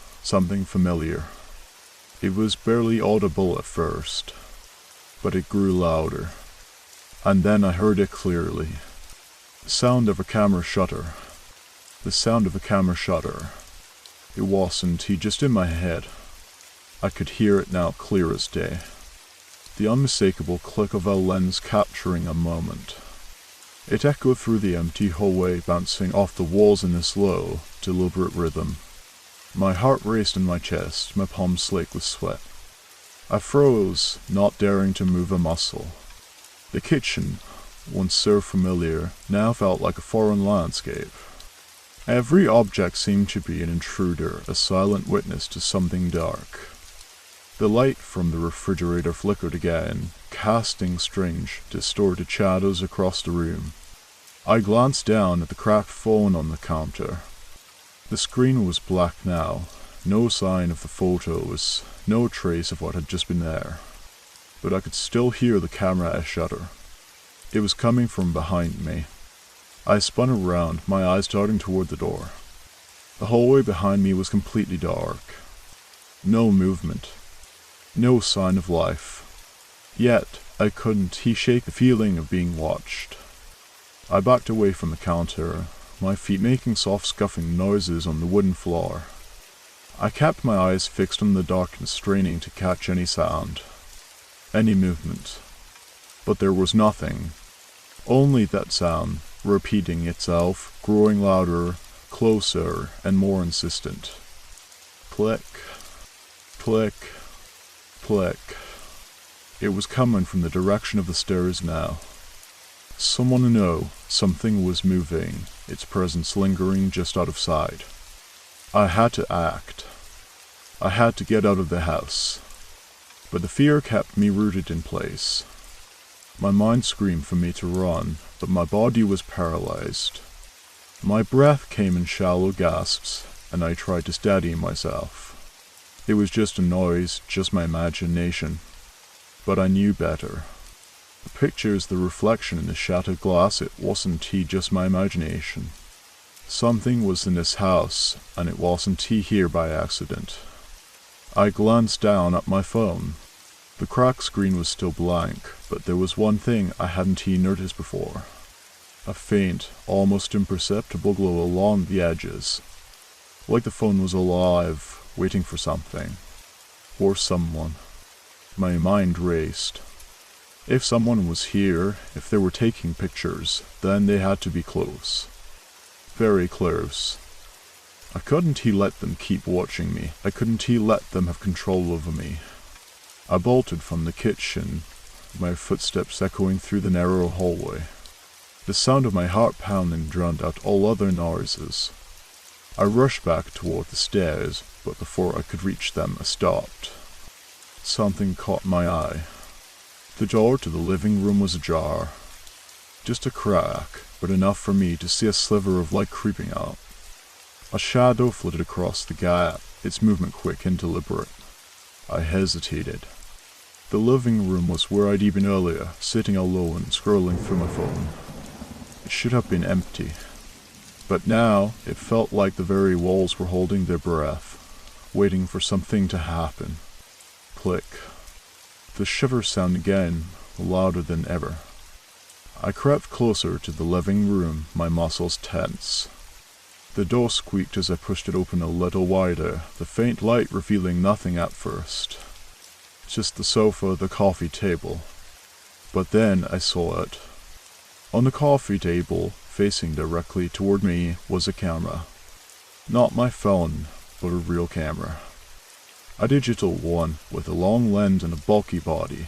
familiar. It was barely audible at first, but it grew louder. And then I heard it clearly. The sound of a camera shutter. The sound of a camera shutter. It wasn't just in my head. I could hear it now clear as day. The unmistakable click of a lens capturing a moment. It echoed through the empty hallway, bouncing off the walls in a slow, deliberate rhythm. My heart raced in my chest, my palms slaked with sweat. I froze, not daring to move a muscle. The kitchen, once so familiar, now felt like a foreign landscape. Every object seemed to be an intruder, a silent witness to something dark. The light from the refrigerator flickered again, casting strange, distorted shadows across the room. I glanced down at the cracked phone on the counter. The screen was black now, no sign of the photos, no trace of what had just been there. But I could still hear the camera shudder. It was coming from behind me. I spun around, my eyes darting toward the door. The hallway behind me was completely dark. No movement. No sign of life. Yet, I couldn't shake the feeling of being watched. I backed away from the counter, my feet making soft scuffing noises on the wooden floor. I kept my eyes fixed on the darkness, straining to catch any sound, any movement. But there was nothing. Only that sound, repeating itself, growing louder, closer, and more insistent. Click, click, click. It was coming from the direction of the stairs now. Someone knew something was moving, its presence lingering just out of sight. I had to act. I had to get out of the house. But the fear kept me rooted in place. My mind screamed for me to run, but my body was paralyzed. My breath came in shallow gasps, and I tried to steady myself. It was just a noise, just my imagination. But I knew better. The pictures, the reflection in the shattered glass, it wasn't just my imagination. Something was in this house, and it wasn't here by accident. I glanced down at my phone. The cracked screen was still blank, but there was one thing I hadn't noticed before. A faint, almost imperceptible glow along the edges. Like the phone was alive, waiting for something. Or someone. My mind raced. If someone was here, if they were taking pictures, then they had to be close. Very close. I couldn't let them keep watching me. I couldn't let them have control over me. I bolted from the kitchen, my footsteps echoing through the narrow hallway. The sound of my heart pounding drowned out all other noises. I rushed back toward the stairs, but before I could reach them, I stopped. Something caught my eye. The door to the living room was ajar. Just a crack, but enough for me to see a sliver of light creeping out. A shadow flitted across the gap, its movement quick and deliberate. I hesitated. The living room was where I'd been earlier, sitting alone, scrolling through my phone. It should have been empty. But now, it felt like the very walls were holding their breath, waiting for something to happen. Click. The shiver sound again, louder than ever. I crept closer to the living room, my muscles tense. The door squeaked as I pushed it open a little wider, the faint light revealing nothing at first. Just the sofa, the coffee table. But then I saw it. On the coffee table, facing directly toward me was a camera. Not my phone, but a real camera. A digital one with a long lens and a bulky body.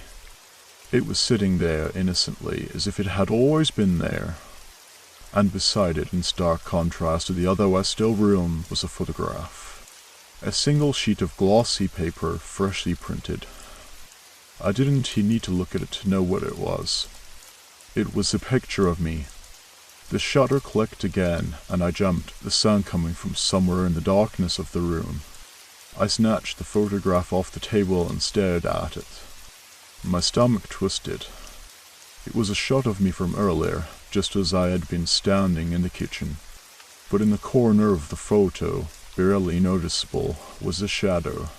It was sitting there innocently as if it had always been there. And beside it, in stark contrast to the otherwise still room, was a photograph. A single sheet of glossy paper, freshly printed. I didn't need to look at it to know what it was. It was a picture of me. The shutter clicked again, and I jumped, the sound coming from somewhere in the darkness of the room. I snatched the photograph off the table and stared at it. My stomach twisted. It was a shot of me from earlier, just as I had been standing in the kitchen. But in the corner of the photo, barely noticeable, was a shadow.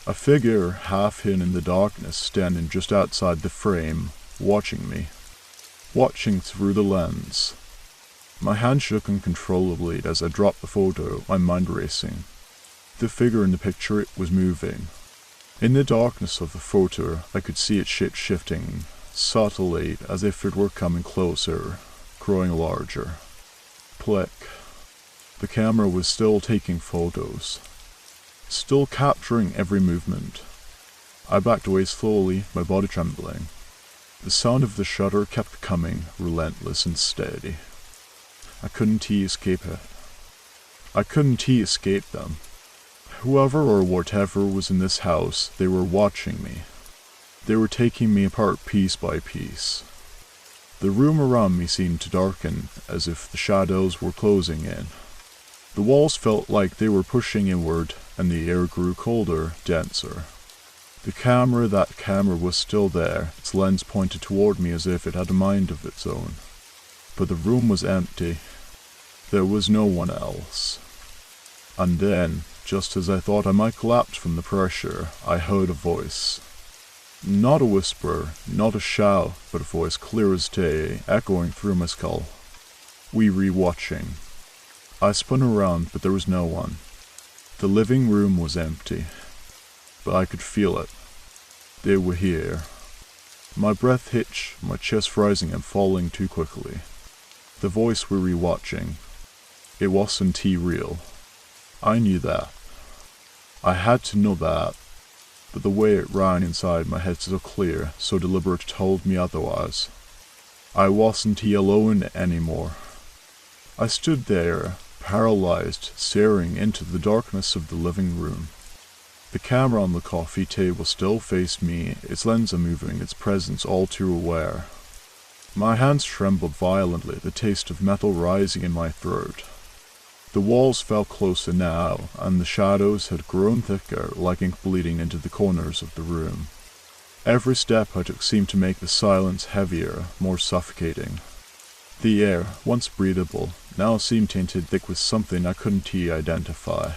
A figure half hidden in the darkness standing just outside the frame, watching me. Watching through the lens. My hand shook uncontrollably as I dropped the photo, my mind racing. The figure in the picture, it was moving. In the darkness of the photo, I could see it shape-shifting, subtly, as if it were coming closer, growing larger. Click. The camera was still taking photos. Still capturing every movement. I backed away slowly, my body trembling. The sound of the shutter kept coming, relentless and steady. I couldn't escape it. I couldn't escape them. Whoever or whatever was in this house, they were watching me. They were taking me apart piece by piece. The room around me seemed to darken, as if the shadows were closing in. The walls felt like they were pushing inward, and the air grew colder, denser. The camera, that camera was still there, its lens pointed toward me as if it had a mind of its own. But the room was empty. There was no one else. And then, just as I thought I might collapse from the pressure, I heard a voice. Not a whisper, not a shout, but a voice clear as day, echoing through my skull. We re-watching. I spun around, but there was no one. The living room was empty. But I could feel it. They were here. My breath hitched, my chest rising and falling too quickly. The voice we were watching. It wasn't real. I knew that. I had to know that. But the way it ran inside my head so clear, so deliberate, told me otherwise. I wasn't alone anymore. I stood there, paralyzed, staring into the darkness of the living room. The camera on the coffee table still faced me, its lens moving, its presence all too aware. My hands trembled violently, the taste of metal rising in my throat. The walls felt closer now, and the shadows had grown thicker, like ink bleeding into the corners of the room. Every step I took seemed to make the silence heavier, more suffocating. The air, once breathable, now seemed tainted thick with something I couldn't identify.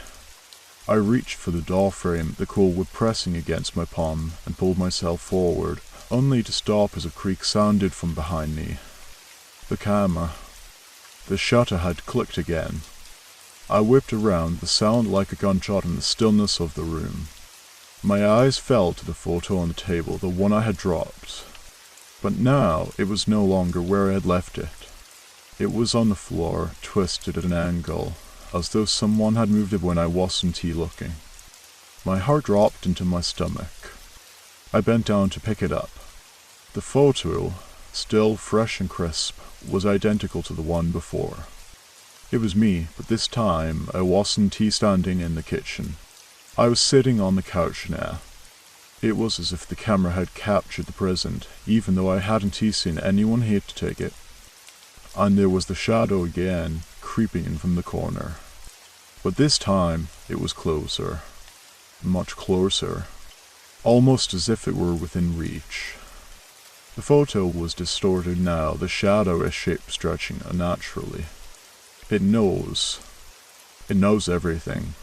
I reached for the door frame, the cool wood pressing against my palm, and pulled myself forward, only to stop as a creak sounded from behind me. The camera. The shutter had clicked again. I whipped around, the sound like a gunshot in the stillness of the room. My eyes fell to the photo on the table, the one I had dropped. But now it was no longer where I had left it. It was on the floor, twisted at an angle, as though someone had moved it when I wasn't looking. My heart dropped into my stomach. I bent down to pick it up. The photo, still fresh and crisp, was identical to the one before. It was me, but this time I wasn't standing in the kitchen. I was sitting on the couch now. It was as if the camera had captured the present, even though I hadn't seen anyone here to take it. And there was the shadow again, creeping in from the corner. But this time it was closer. Much closer. Almost as if it were within reach. The photo was distorted now, the shadow-ish shape stretching unnaturally. It knows. It knows everything.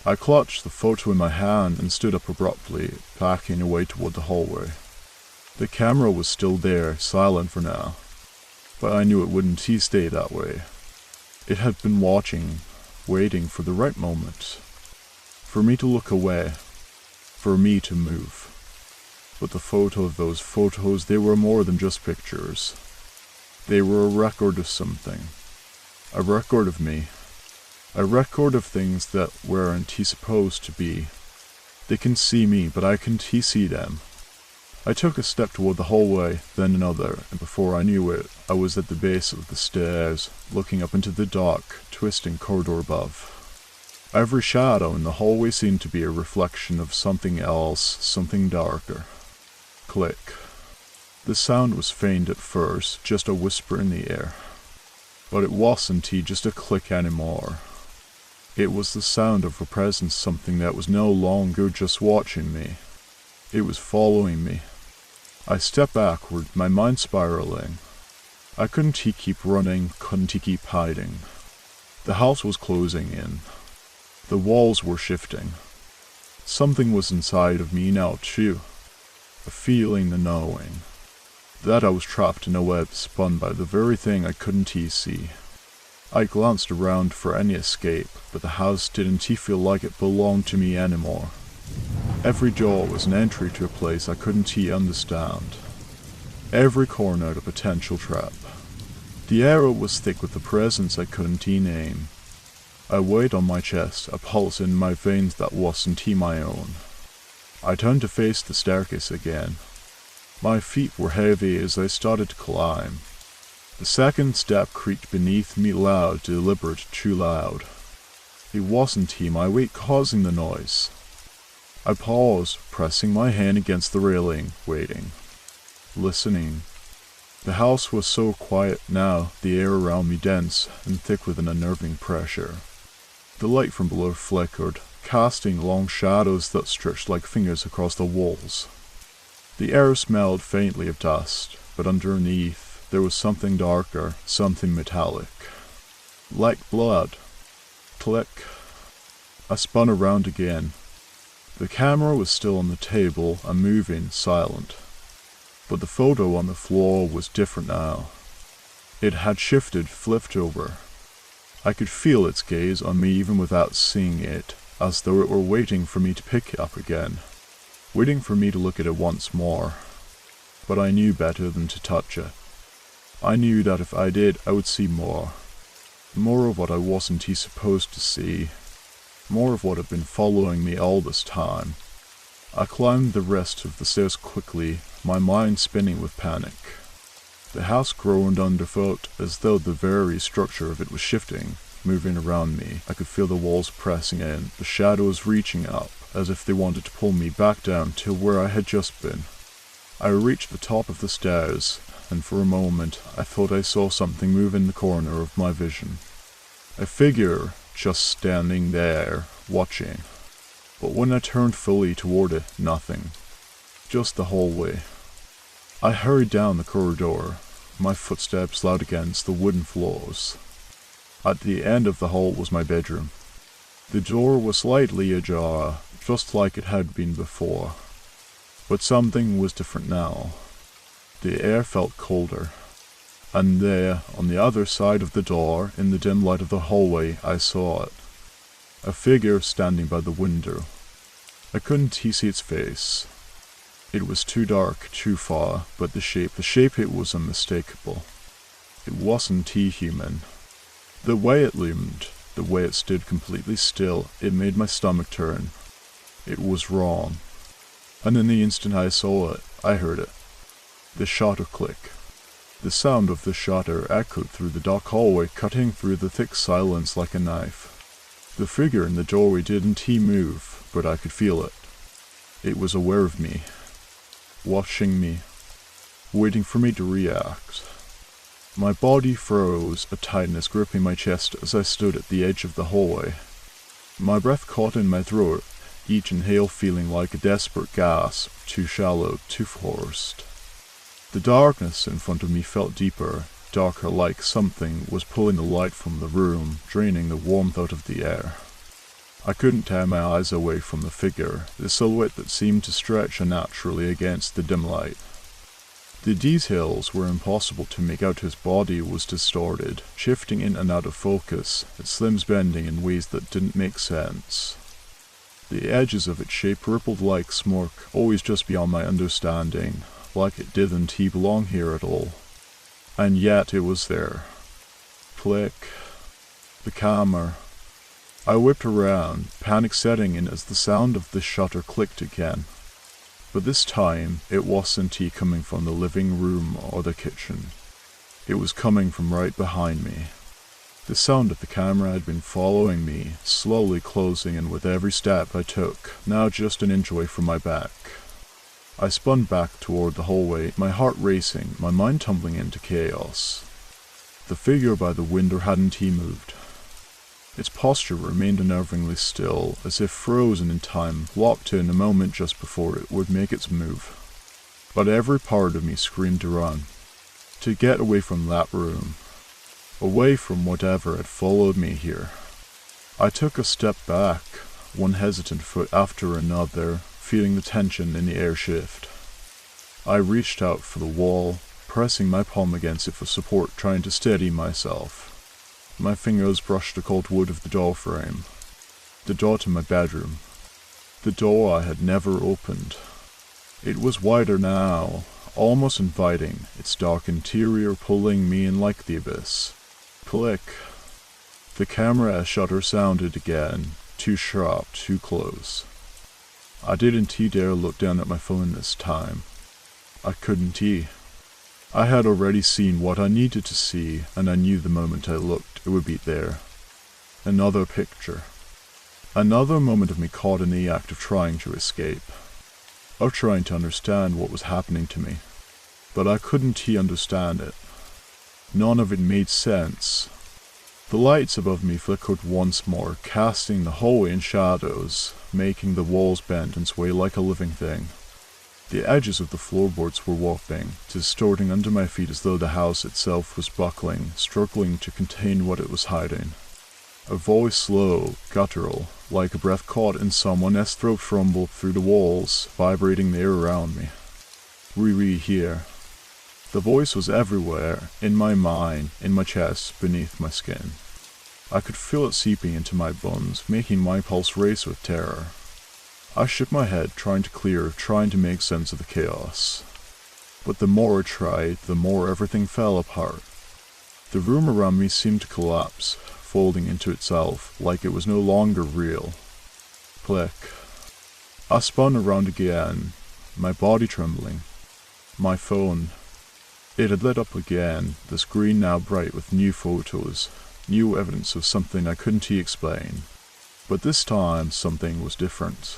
I clutched the photo in my hand and stood up abruptly, backing away toward the hallway. The camera was still there, silent for now. But I knew it wouldn't stay that way. It had been watching, waiting for the right moment. For me to look away. For me to move. But the photo of those photos, they were more than just pictures. They were a record of something. A record of me. A record of things that weren't supposed to be. They can see me, but I can't see them. I took a step toward the hallway, then another, and before I knew it, I was at the base of the stairs, looking up into the dark, twisting corridor above. Every shadow in the hallway seemed to be a reflection of something else, something darker. Click. The sound was faint at first, just a whisper in the air. But it wasn't just a click anymore. It was the sound of a presence, something that was no longer just watching me. It was following me. I stepped backward, my mind spiraling. I couldn't keep running, couldn't keep hiding. The house was closing in. The walls were shifting. Something was inside of me now too. A feeling, the knowing. That I was trapped in a web spun by the very thing I couldn't see. I glanced around for any escape, but the house didn't feel like it belonged to me anymore. Every door was an entry to a place I couldn't understand. Every corner a potential trap. The air was thick with the presence I couldn't name. A weight on my chest, a pulse in my veins that wasn't my own. I turned to face the staircase again. My feet were heavy as I started to climb. The second step creaked beneath me loud, deliberate, too loud. It wasn't my weight causing the noise. I paused, pressing my hand against the railing, waiting. Listening. The house was so quiet now, the air around me dense and thick with an unnerving pressure. The light from below flickered, casting long shadows that stretched like fingers across the walls. The air smelled faintly of dust, but underneath there was something darker, something metallic. Like blood. Click. I spun around again. The camera was still on the table, unmoving, silent. But the photo on the floor was different now. It had shifted, flipped over. I could feel its gaze on me even without seeing it, as though it were waiting for me to pick it up again. Waiting for me to look at it once more. But I knew better than to touch it. I knew that if I did, I would see more. More of what I wasn't supposed to see. More of what had been following me all this time. I climbed the rest of the stairs quickly, my mind spinning with panic. The house groaned underfoot as though the very structure of it was shifting, moving around me. I could feel the walls pressing in, the shadows reaching up, as if they wanted to pull me back down to where I had just been. I reached the top of the stairs, and for a moment I thought I saw something move in the corner of my vision. A figure just standing there, watching. But when I turned fully toward it, nothing. Just the hallway. I hurried down the corridor, my footsteps loud against the wooden floors. At the end of the hall was my bedroom. The door was slightly ajar, just like it had been before. But something was different now. The air felt colder. And there, on the other side of the door, in the dim light of the hallway, I saw it. A figure standing by the window. I couldn't see its face. It was too dark, too far, but the shape it was unmistakable. It wasn't human. The way it loomed, the way it stood completely still, it made my stomach turn. It was wrong. And in the instant I saw it, I heard it. The shutter click. The sound of the shutter echoed through the dark hallway, cutting through the thick silence like a knife. The figure in the doorway didn't move, but I could feel it. It was aware of me. Watching me. Waiting for me to react. My body froze, a tightness gripping my chest as I stood at the edge of the hallway. My breath caught in my throat, each inhale feeling like a desperate gasp, too shallow, too forced. The darkness in front of me felt deeper, darker, like something was pulling the light from the room, draining the warmth out of the air. I couldn't tear my eyes away from the figure, the silhouette that seemed to stretch unnaturally against the dim light. The details were impossible to make out. His body was distorted, shifting in and out of focus, its limbs bending in ways that didn't make sense. The edges of its shape rippled like smoke, always just beyond my understanding, like it didn't belong here at all. And yet it was there. Click. The camera. I whipped around, panic setting in as the sound of the shutter clicked again. But this time, it wasn't coming from the living room or the kitchen. It was coming from right behind me. The sound of the camera had been following me, slowly closing in with every step I took, now just an inch away from my back. I spun back toward the hallway, my heart racing, my mind tumbling into chaos. The figure by the window hadn't moved. Its posture remained unnervingly still, as if frozen in time, locked in a moment just before it would make its move. But every part of me screamed to run, to get away from that room, away from whatever had followed me here. I took a step back, one hesitant foot after another, feeling the tension in the air shift. I reached out for the wall, pressing my palm against it for support, trying to steady myself. My fingers brushed the cold wood of the door frame. The door to my bedroom. The door I had never opened. It was wider now, almost inviting, its dark interior pulling me in like the abyss. Click. The camera shutter sounded again, too sharp, too close. I didn't dare look down at my phone this time. I couldn't. I had already seen what I needed to see, and I knew the moment I looked, it would be there. Another picture. Another moment of me caught in the act of trying to escape. Of trying to understand what was happening to me. But I couldn't understand it. None of it made sense. The lights above me flickered once more, casting the hallway in shadows, making the walls bend and sway like a living thing. The edges of the floorboards were warping, distorting under my feet as though the house itself was buckling, struggling to contain what it was hiding. A voice slow, guttural, like a breath caught in someone's throat rumbled through the walls, vibrating the air around me. Riri here. The voice was everywhere, in my mind, in my chest, beneath my skin. I could feel it seeping into my bones, making my pulse race with terror. I shook my head, trying to clear, trying to make sense of the chaos. But the more I tried, the more everything fell apart. The room around me seemed to collapse, folding into itself, like it was no longer real. Click. I spun around again, my body trembling. My phone. It had lit up again, the screen now bright with new photos, new evidence of something I couldn't explain. But this time, something was different.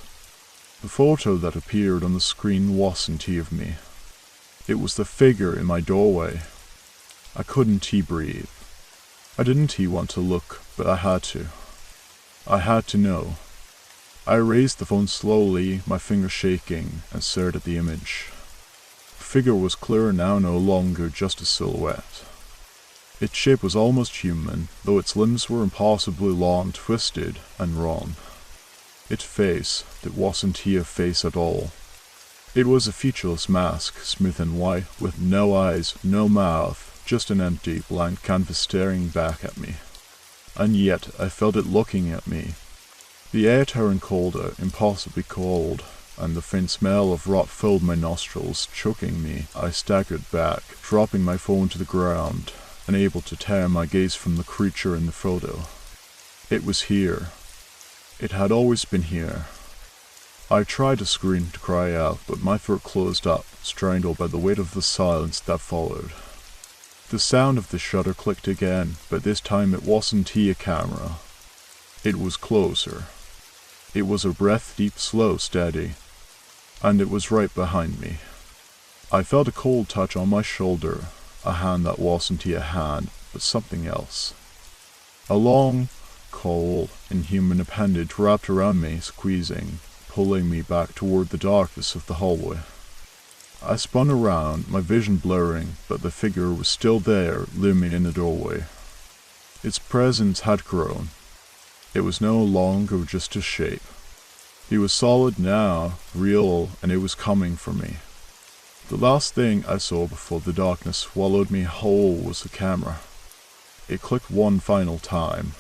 The photo that appeared on the screen wasn't of me. It was the figure in my doorway. I couldn't breathe. I didn't want to look, but I had to. I had to know. I raised the phone slowly, my fingers shaking, and stared at the image. The figure was clearer now, no longer just a silhouette. Its shape was almost human, though its limbs were impossibly long, twisted, and wrong. Its face, that wasn't a face at all. It was a featureless mask, smooth and white, with no eyes, no mouth, just an empty, blank canvas staring back at me. And yet I felt it looking at me. The air turned colder, impossibly cold, and the faint smell of rot filled my nostrils, choking me. I staggered back, dropping my phone to the ground, unable to tear my gaze from the creature in the photo. It was here. It had always been here. I tried to scream, to cry out, but my throat closed up, strangled by the weight of the silence that followed. The sound of the shutter clicked again, but this time it wasn't a camera. It was closer. It was a breath deep, slow, steady. And it was right behind me. I felt a cold touch on my shoulder, a hand that wasn't a hand, but something else. A long, cold, inhuman appendage wrapped around me, squeezing, pulling me back toward the darkness of the hallway. I spun around, my vision blurring, but the figure was still there, looming in the doorway. Its presence had grown. It was no longer just a shape. It was solid now, real, and it was coming for me. The last thing I saw before the darkness swallowed me whole was the camera. It clicked one final time.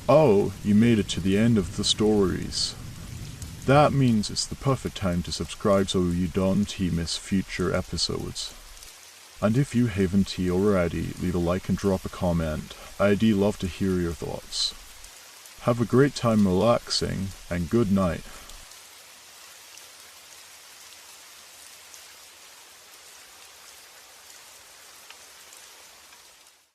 Oh, you made it to the end of the stories. That means it's the perfect time to subscribe so you don't miss future episodes. And if you haven't already, leave a like and drop a comment. I'd love to hear your thoughts. Have a great time relaxing, and good night.